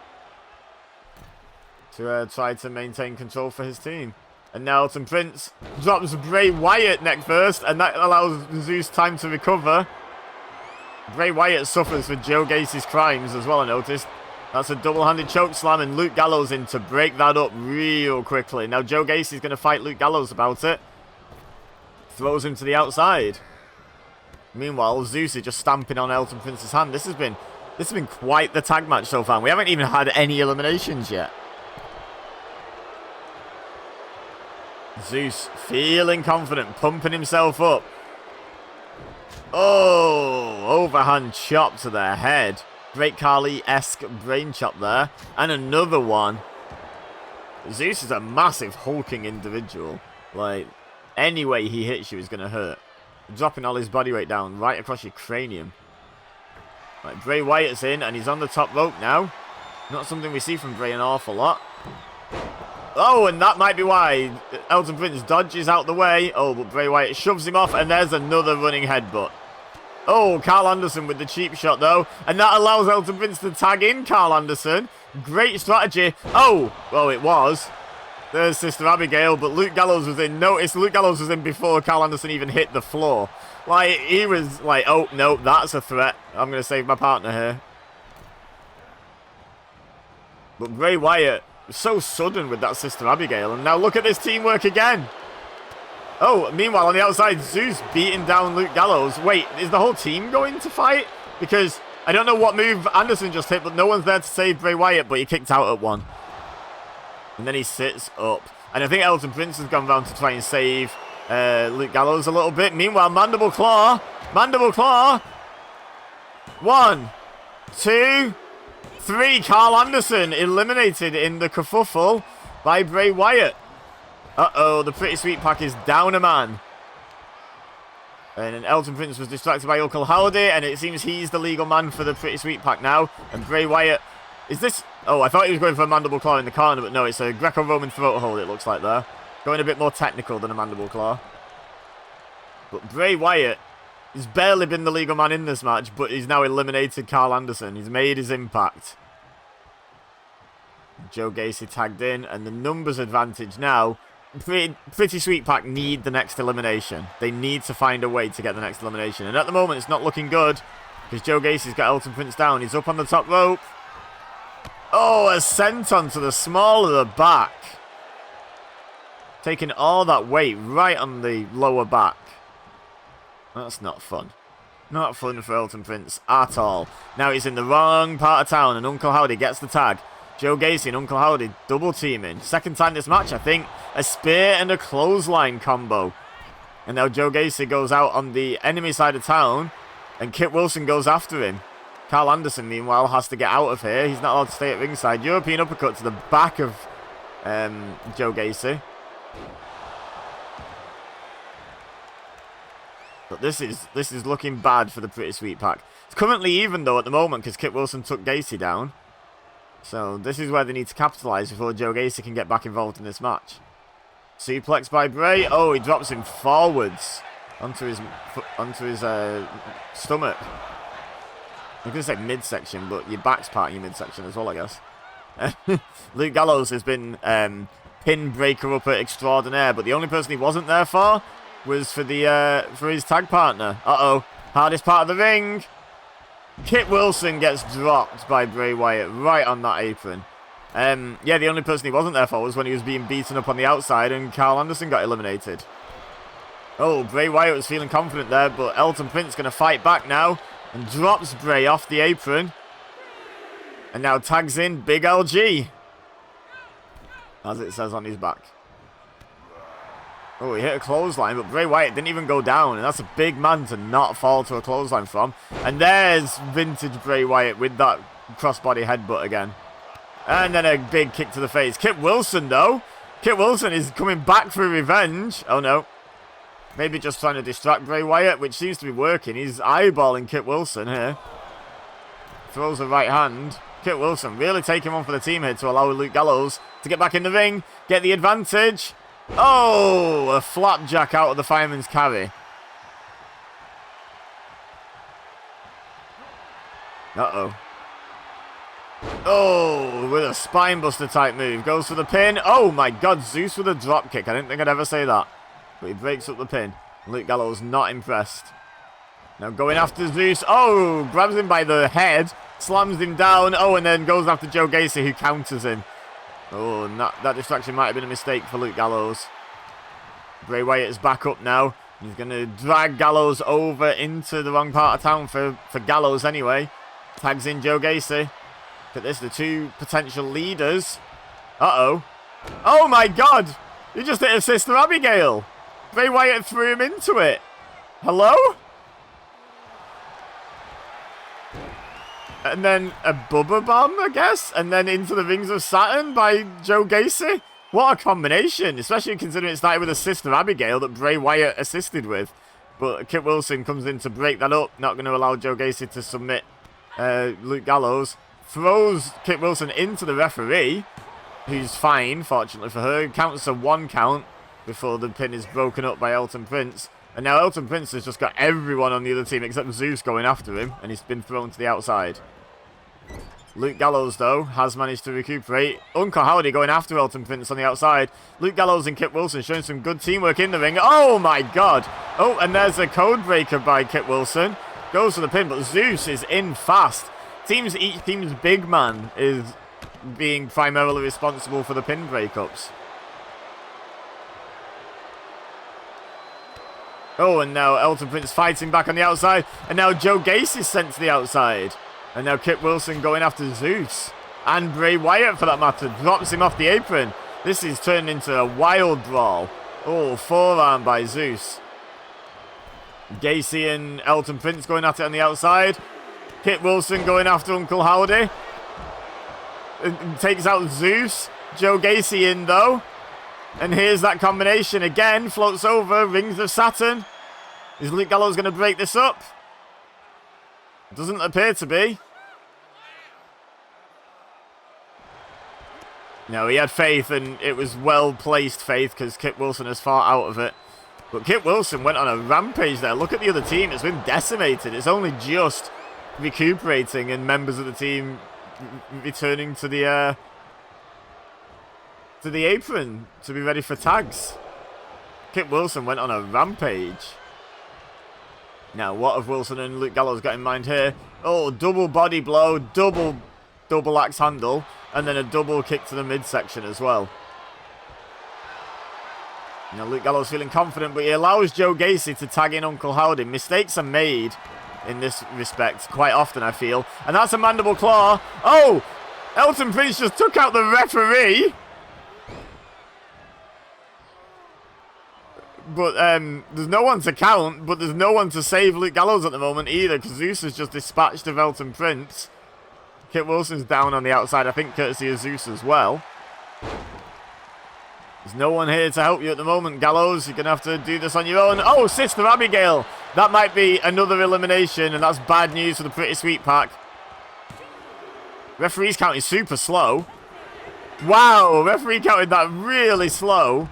To try to maintain control for his team. And now Elton Prince drops Bray Wyatt neck first. And that allows Zeus time to recover. Bray Wyatt suffers for Joe Gacy's crimes as well, I noticed. That's a double-handed choke slam, and Luke Gallows in to break that up real quickly. Now Joe Gacy's going to fight Luke Gallows about it. Throws him to the outside. Meanwhile, Zeus is just stamping on Elton Prince's hand. This has been quite the tag match so far. We haven't even had any eliminations yet. Zeus feeling confident, pumping himself up. Oh, overhand chop to their head. Great Khali-esque brain chop there. And another one. Zeus is a massive hulking individual. Like, any way he hits you is going to hurt. Dropping all his body weight down right across your cranium. Right, Bray Wyatt's in and he's on the top rope now. Not something we see from Bray an awful lot. Oh, and that might be why Elton Prince dodges out the way. Oh, but Bray Wyatt shoves him off and there's another running headbutt. Oh, Carl Anderson with the cheap shot, though. And that allows Elton Prince to tag in Carl Anderson. Great strategy. Oh, well, it was. There's Sister Abigail, but Luke Gallows was in. Notice Luke Gallows was in before Carl Anderson even hit the floor. Like, he was like, oh, no, that's a threat. I'm going to save my partner here. But Bray Wyatt was so sudden with that Sister Abigail. And now look at this teamwork again. Oh, meanwhile, on the outside, Zeus beating down Luke Gallows. Wait, is the whole team going to fight? Because I don't know what move Anderson just hit, but no one's there to save Bray Wyatt, but he kicked out at 1. And then he sits up. And I think Elton Prince has gone round to try and save Luke Gallows a little bit. Meanwhile, Mandible Claw. Mandible Claw. 1, 2, 3. Carl Anderson eliminated in the kerfuffle by Bray Wyatt. Uh-oh, the Pretty Sweet Pack is down a man. And Elton Prince was distracted by Uncle Howdy, and it seems he's the legal man for the Pretty Sweet Pack now. And Bray Wyatt, is this... Oh, I thought he was going for a mandible claw in the corner, but no, it's a Greco-Roman throat hold, it looks like there. Going a bit more technical than a mandible claw. But Bray Wyatt has barely been the legal man in this match, but he's now eliminated Carl Anderson. He's made his impact. Joe Gacy tagged in, and the numbers advantage now Pretty Sweet Pack need the next elimination. They need to find a way to get the next elimination. And at the moment, it's not looking good. Because Joe Gacy's got Elton Prince down. He's up on the top rope. Oh, a senton to the small of the back. Taking all that weight right on the lower back. That's not fun. Not fun for Elton Prince at all. Now he's in the wrong part of town and Uncle Howdy gets the tag. Joe Gacy and Uncle Howdy double teaming. Second time this match, I think. A spear and a clothesline combo. And now Joe Gacy goes out on the enemy side of town. And Kit Wilson goes after him. Carl Anderson, meanwhile, has to get out of here. He's not allowed to stay at ringside. European uppercut to the back of Joe Gacy. But this is looking bad for the Pretty Sweet Pack. It's currently even, though, at the moment, because Kit Wilson took Gacy down. So this is where they need to capitalise before Joe Gacy can get back involved in this match. Suplex by Bray. Oh, he drops him forwards onto his stomach. I'm going to say midsection, but your back's part of your midsection as well, I guess. Luke Gallows has been pin breaker upper extraordinaire, but the only person he wasn't there for was for his tag partner. Uh-oh. Hardest part of the ring. Kit Wilson gets dropped by Bray Wyatt right on that apron. Yeah, the only person he wasn't there for was when he was being beaten up on the outside and Carl Anderson got eliminated. Oh, Bray Wyatt was feeling confident there, but Elton Prince going to fight back now and drops Bray off the apron. And now tags in Big LG, as it says on his back. Oh, he hit a clothesline, but Bray Wyatt didn't even go down, and that's a big man to not fall to a clothesline from. And there's vintage Bray Wyatt with that crossbody headbutt again. And then a big kick to the face. Kit Wilson, though. Kit Wilson is coming back for revenge. Oh, no. Maybe just trying to distract Bray Wyatt, which seems to be working. He's eyeballing Kit Wilson here. Throws a right hand. Kit Wilson really taking one for the team here to allow Luke Gallows to get back in the ring, get the advantage. Oh, a flapjack out of the fireman's carry. Uh-oh. Oh, with a spinebuster type move. Goes for the pin. Oh my god, Zeus with a drop kick. I didn't think I'd ever say that. But he breaks up the pin. Luke Gallows not impressed. Now going after Zeus. Oh, grabs him by the head. Slams him down. Oh, and then goes after Joe Gacy, who counters him. Oh, and that distraction might have been a mistake for Luke Gallows. Bray Wyatt is back up now. He's going to drag Gallows over into the wrong part of town for Gallows anyway. Tags in Joe Gacy. Look at this, the two potential leaders. Uh-oh. Oh my god! He just hit a Sister Abigail. Bray Wyatt threw him into it. Hello? And then a Bubba Bomb, I guess? And then into the Rings of Saturn by Joe Gacy? What a combination, especially considering it started with a Sister Abigail that Bray Wyatt assisted with. But Kit Wilson comes in to break that up, not going to allow Joe Gacy to submit Luke Gallows. Throws Kit Wilson into the referee, who's fine, fortunately for her. Counts a 1 count before the pin is broken up by Elton Prince. And now Elton Prince has just got everyone on the other team except Zeus going after him, and he's been thrown to the outside. Luke Gallows, though, has managed to recuperate. Uncle Howdy going after Elton Prince on the outside. Luke Gallows and Kit Wilson showing some good teamwork in the ring. Oh, my God. Oh, and there's a code breaker by Kit Wilson. Goes for the pin, but Zeus is in fast. Each team's big man is being primarily responsible for the pin breakups. Oh, and now Elton Prince fighting back on the outside. And now Joe Gacy is sent to the outside. And now Kit Wilson going after Zeus. And Bray Wyatt, for that matter, drops him off the apron. This is turned into a wild brawl. Oh, forearm by Zeus. Gacy and Elton Prince going at it on the outside. Kit Wilson going after Uncle Howdy. And takes out Zeus. Joe Gacy in, though. And here's that combination again. Floats over. Rings of Saturn. Is Luke Gallows going to break this up? Doesn't appear to be. No, he had faith, and it was well-placed faith, because Kit Wilson has fought out of it. But Kit Wilson went on a rampage there. Look at the other team. It's been decimated. It's only just recuperating, and members of the team returning to the to the apron to be ready for tags. Kit Wilson went on a rampage. Now, what have Wilson and Luke Gallows got in mind here? Oh, double body blow, double axe handle, and then a double kick to the midsection as well. Now, Luke Gallows feeling confident, but he allows Joe Gacy to tag in Uncle Howdy. Mistakes are made in this respect quite often, I feel. And that's a mandible claw. Oh, Elton Prince just took out the referee. But there's no one to count, but there's no one to save Luke Gallows at the moment either, because Zeus has just dispatched of Elton Prince. Kit Wilson's down on the outside, I think courtesy of Zeus as well. There's no one here to help you at the moment, Gallows. You're going to have to do this on your own. Oh, Sister Abigail. That might be another elimination, and that's bad news for the Pretty Sweet Pack. Referee's count is super slow. Wow, referee counted that really slow.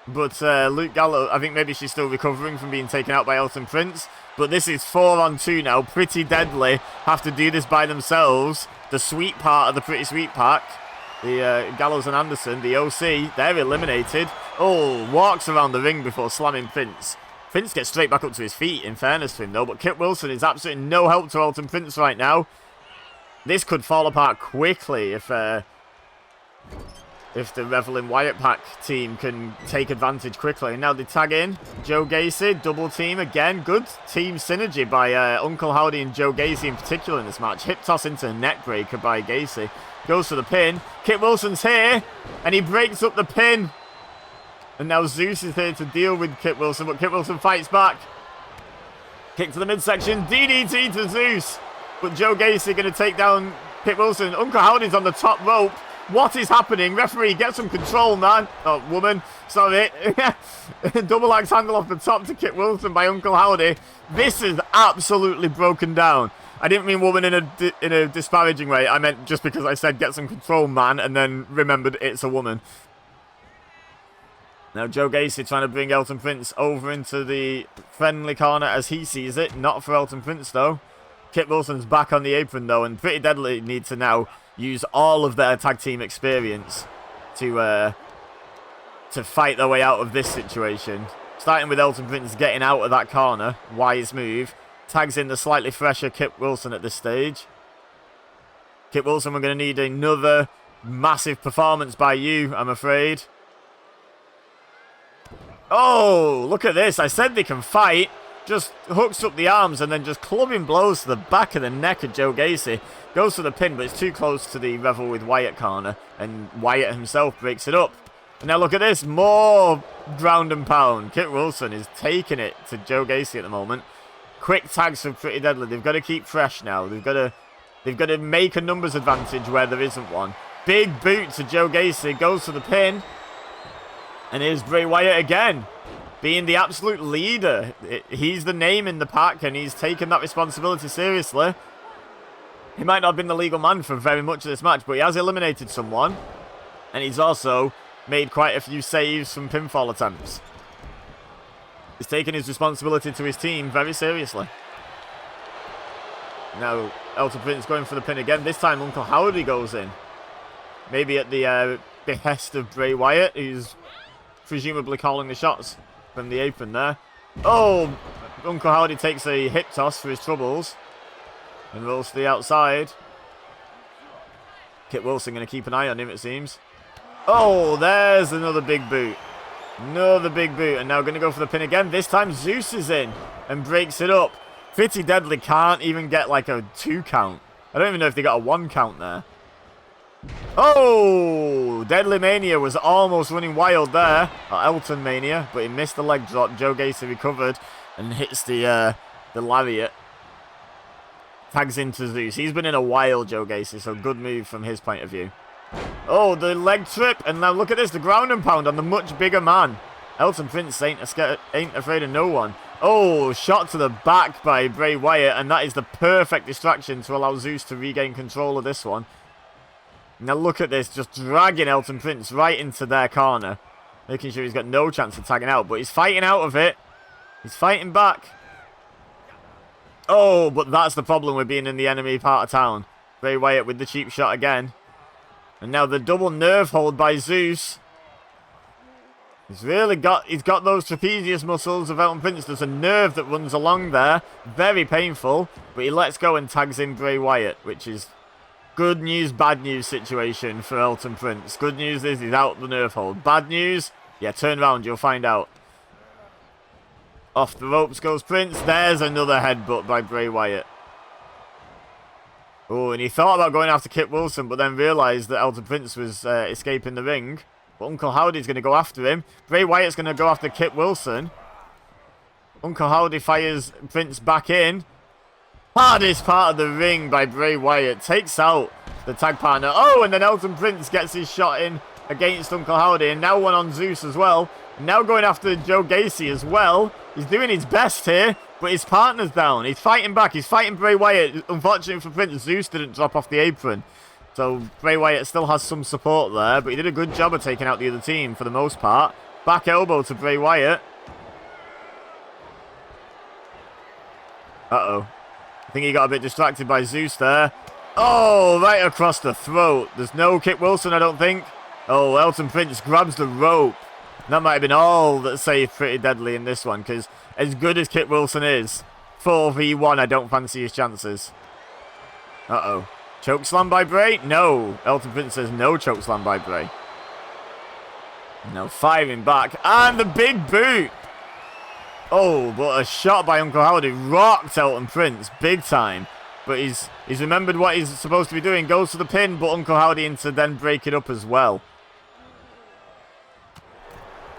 But Luke Gallows, I think maybe she's still recovering from being taken out by Elton Prince. But this is 4-on-2 now. Pretty Deadly have to do this by themselves. The sweet part of the Pretty Sweet Pack. The Gallows and Anderson, the OC, they're eliminated. Oh, walks around the ring before slamming Prince. Prince gets straight back up to his feet, in fairness to him, though. But Kit Wilson is absolutely no help to Elton Prince right now. This could fall apart quickly if the Revel and Wyatt Pack team can take advantage quickly. And now they tag in Joe Gacy, double team again. Good team synergy by Uncle Howdy and Joe Gacy in particular in this match. Hip toss into a neck breaker by Gacy. Goes for the pin. Kit Wilson's here, and he breaks up the pin. And now Zeus is here to deal with Kit Wilson, but Kit Wilson fights back. Kick to the midsection, DDT to Zeus. But Joe Gacy going to take down Kit Wilson. Uncle Howdy's on the top rope. What is happening? Referee, get some control, man. Oh, woman. Sorry. Double axe handle off the top to Kit Wilson by Uncle Howdy. This is absolutely broken down. I didn't mean woman in a disparaging way. I meant just because I said get some control, man, and then remembered it's a woman. Now Joe Gacy trying to bring Elton Prince over into the friendly corner as he sees it. Not for Elton Prince, though. Kit Wilson's back on the apron, though, and Pretty Deadly need to now use all of their tag team experience to fight their way out of this situation. Starting with Elton Prince getting out of that corner. Wise move. Tags in the slightly fresher Kit Wilson at this stage. Kit Wilson, we're going to need another massive performance by you, I'm afraid. Oh, look at this. I said they can fight. Just hooks up the arms and then just clubbing blows to the back of the neck of Joe Gacy. Goes for the pin, but it's too close to the Revel with Wyatt corner. And Wyatt himself breaks it up. And now look at this. More ground and pound. Kit Wilson is taking it to Joe Gacy at the moment. Quick tags for Pretty Deadly. They've got to keep fresh now. They've got to make a numbers advantage where there isn't one. Big boot to Joe Gacy. Goes for the pin. And here's Bray Wyatt again. Being the absolute leader. He's the name in the pack and he's taken that responsibility seriously. He might not have been the legal man for very much of this match, but he has eliminated someone. And he's also made quite a few saves from pinfall attempts. He's taken his responsibility to his team very seriously. Now, Elton Prince going for the pin again. This time, Uncle Howdy goes in. Maybe at the behest of Bray Wyatt, who's presumably calling the shots from the apron there. Oh, Uncle Howdy takes a hip toss for his troubles. And rolls to the outside. Kit Wilson going to keep an eye on him, it seems. Oh, there's another big boot. Another big boot. And now going to go for the pin again. This time Zeus is in and breaks it up. Pretty Deadly can't even get like a 2 count. I don't even know if they got a 1 count there. Oh, Deadly Mania was almost running wild there. Or Elton Mania, but he missed the leg drop. Joe Gacy recovered and hits the lariat. Tags into Zeus. He's been in a while, Joe Gacy, so good move from his point of view. Oh, the leg trip, and now look at this, the ground and pound on the much bigger man. Elton Prince ain't afraid of no one. Oh, shot to the back by Bray Wyatt, and that is the perfect distraction to allow Zeus to regain control of this one. Now look at this, just dragging Elton Prince right into their corner. Making sure he's got no chance of tagging out, but he's fighting out of it. He's fighting back. Oh, but that's the problem with being in the enemy part of town. Bray Wyatt with the cheap shot again. And now the double nerve hold by Zeus. He's got those trapezius muscles of Elton Prince. There's a nerve that runs along there. Very painful. But he lets go and tags in Bray Wyatt, which is good news, bad news situation for Elton Prince. Good news is he's out the nerve hold. Bad news, yeah, turn around, you'll find out. Off the ropes goes Prince. There's another headbutt by Bray Wyatt. Oh, and he thought about going after Kit Wilson, but then realised that Elton Prince was escaping the ring. But Uncle Howdy's going to go after him. Bray Wyatt's going to go after Kit Wilson. Uncle Howdy fires Prince back in. Hardest part of the ring by Bray Wyatt. Takes out the tag partner. Oh, and then Elton Prince gets his shot in against Uncle Howdy. And now one on Zeus as well. Now going after Joe Gacy as well. He's doing his best here, but his partner's down. He's fighting back. He's fighting Bray Wyatt. Unfortunately for Prince, Zeus didn't drop off the apron. So Bray Wyatt still has some support there, but he did a good job of taking out the other team for the most part. Back elbow to Bray Wyatt. Uh-oh. I think he got a bit distracted by Zeus there. Oh, right across the throat. There's no Kit Wilson, I don't think. Oh, Elton Prince grabs the rope. That might have been all that saved Pretty Deadly in this one, because as good as Kit Wilson is, 4v1, I don't fancy his chances. Uh-oh. Chokeslam by Bray? No. Elton Prince says no chokeslam by Bray. No, firing back. And the big boot. Oh, but a shot by Uncle Howdy rocked Elton Prince big time. But he's remembered what he's supposed to be doing. Goes to the pin, but Uncle Howdy into then break it up as well.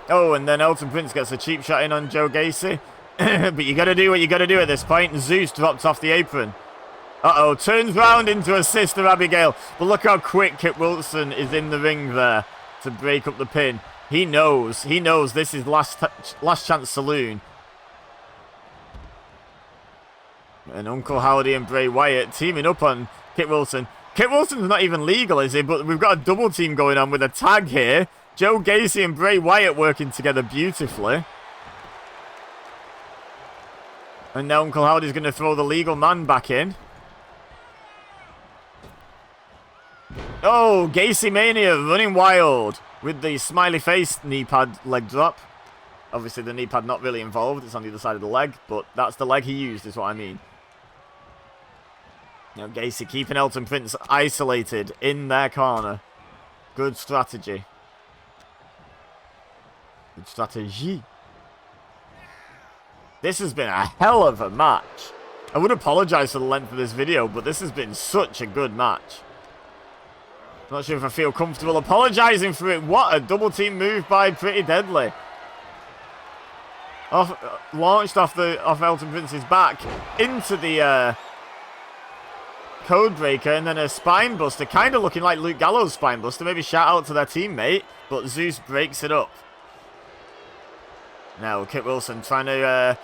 Oh, and then Elton Prince gets a cheap shot in on Joe Gacy. But you got to do what you got to do at this point. Zeus drops off the apron. Uh-oh, turns round into a Sister Abigail. But look how quick Kit Wilson is in the ring there to break up the pin. He knows this is last chance saloon. And Uncle Howdy and Bray Wyatt teaming up on Kit Wilson. Kit Wilson's not even legal, is he? But we've got a double team going on with a tag here. Joe Gacy and Bray Wyatt working together beautifully. And now Uncle Howdy's going to throw the legal man back in. Oh, Gacy Mania running wild with the smiley face knee pad leg drop. Obviously the knee pad not really involved, it's on the other side of the leg, but that's the leg he used is what I mean. Now Gacy keeping Elton Prince isolated in their corner. Good strategy. Good strategy. This has been a hell of a match. I would apologise for the length of this video, but this has been such a good match. Not sure if I feel comfortable apologising for it. What a double team move by Pretty Deadly. Launched off Elton Prince's back into the code breaker and then a spine buster, kind of looking like Luke Gallows' spine buster. Maybe shout out to their teammate, but Zeus breaks it up. Now Kit Wilson trying to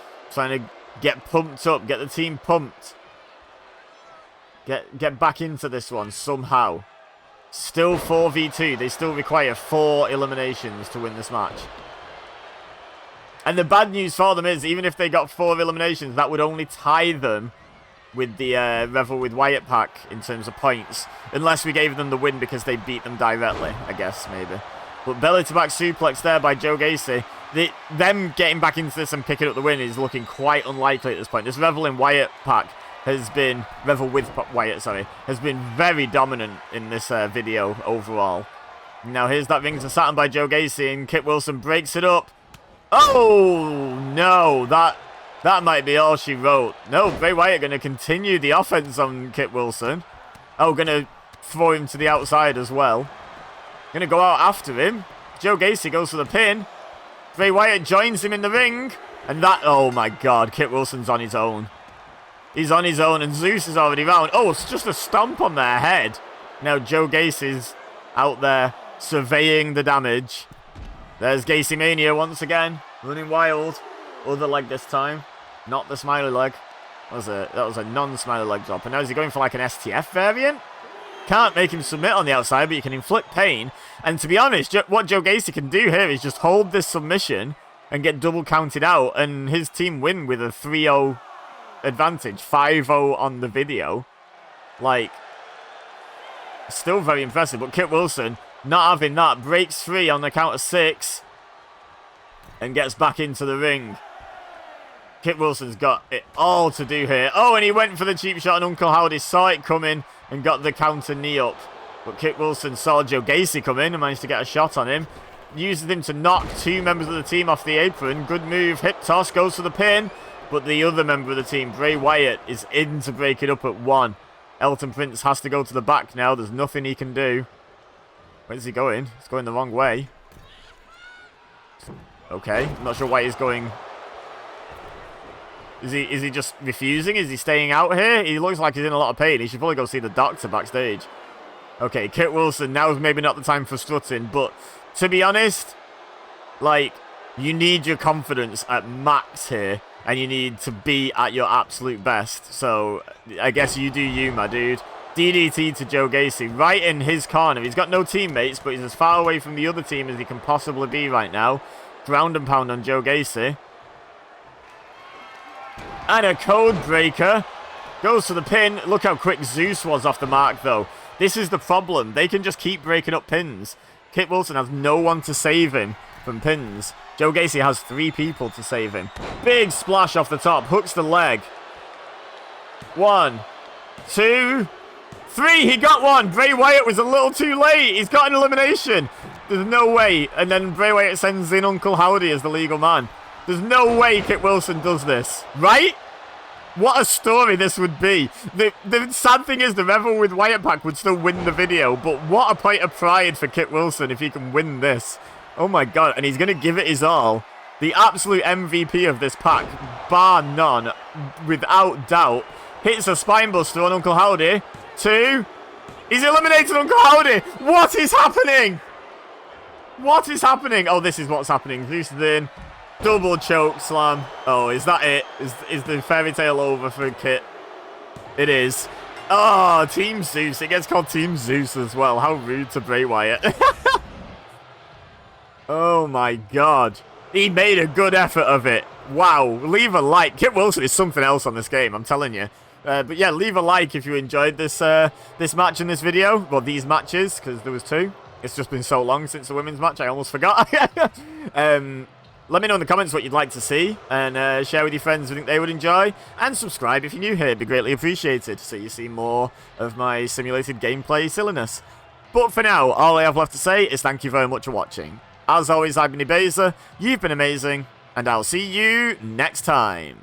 get pumped up, get the team pumped, get back into this one somehow. Still 4v2. They still require 4 eliminations to win this match. And the bad news for them is, even if they got 4 eliminations, that would only tie them with the Revel with Wyatt pack in terms of points. Unless we gave them the win because they beat them directly, I guess, maybe. But belly to back suplex there by Joe Gacy. Them getting back into this and picking up the win is looking quite unlikely at this point. This Revel in Wyatt pack has been, Revel with Wyatt, sorry, has been very dominant in this video overall. Now here's that ring to Saturn by Joe Gacy and Kit Wilson breaks it up. Oh no, that might be all she wrote. No, Bray Wyatt going to continue the offense on Kit Wilson. Oh, going to throw him to the outside as well. Going to go out after him. Joe Gacy goes for the pin. Bray Wyatt joins him in the ring. And that, oh my god, Kit Wilson's on his own. He's on his own and Zeus is already round. Oh, it's just a stomp on their head. Now Joe Gacy's out there surveying the damage. There's Gacy Mania once again. Running wild. Other leg this time. Not the smiley leg. That was a non-smiley leg drop. And now is he going for like an STF variant? Can't make him submit on the outside, but you can inflict pain. And to be honest, what Joe Gacy can do here is just hold this submission and get double counted out. And his team win with a 3-0 advantage. 5-0 on the video. Like, Still very impressive, but Kit Wilson not having that. Breaks free on the count of 6 and gets back into the ring. Kit Wilson's got it all to do here. Oh, and he went for the cheap shot, and Uncle Howdy saw it coming and got the counter knee up. But Kit Wilson saw Joe Gacy come in and managed to get a shot on him. Uses him to knock 2 members of the team off the apron. Good move. Hip toss. Goes for the pin. But the other member of the team, Bray Wyatt, is in to break it up at 1. Elton Prince has to go to the back now. There's nothing he can do. Where's he going? He's going the wrong way. Okay. I'm not sure why he's going. Is he just refusing? Is he staying out here? He looks like he's in a lot of pain. He should probably go see the doctor backstage. Okay, Kit Wilson, now's maybe not the time for strutting, but to be honest, like, you need your confidence at max here, and you need to be at your absolute best. So, I guess you do you, my dude. DDT to Joe Gacy, right in his corner. He's got no teammates, but he's as far away from the other team as he can possibly be right now. Ground and pound on Joe Gacy. And a code breaker. Goes to the pin. Look how quick Zeus was off the mark, though. This is the problem. They can just keep breaking up pins. Kit Wilson has no one to save him from pins. Joe Gacy has 3 people to save him. Big splash off the top. Hooks the leg. 1, 2, 3. He got one. Bray Wyatt was a little too late. He's got an elimination. There's no way. And then Bray Wyatt sends in Uncle Howdy as the legal man. There's no way Kit Wilson does this. Right? What a story this would be. The sad thing is the Revel with Wyatt pack would still win the video, but what a point of pride for Kit Wilson if he can win this. Oh my god, and he's going to give it his all. The absolute MVP of this pack, bar none, without doubt. Hits a spinebuster on Uncle Howdy. 2. He's eliminated Uncle Howdy. What is happening? What is happening? Oh, this is what's happening. Zeus is in. Double choke slam. Oh, is that it? Is the fairy tale over for Kit? It is. Oh, Team Zeus. It gets called Team Zeus as well. How rude to Bray Wyatt. Oh my god. He made a good effort of it. Wow. Leave a like. Kit Wilson is something else on this game, I'm telling you. But yeah, leave a like if you enjoyed this this match and this video. Well, these matches, because there was 2. It's just been so long since the women's match, I almost forgot. Let me know in the comments what you'd like to see, and share with your friends who think they would enjoy, and subscribe if you're new here. It'd be greatly appreciated, so you see more of my simulated gameplay silliness. But for now, all I have left to say is thank you very much for watching. As always, I've been Ibeza, you've been amazing, and I'll see you next time.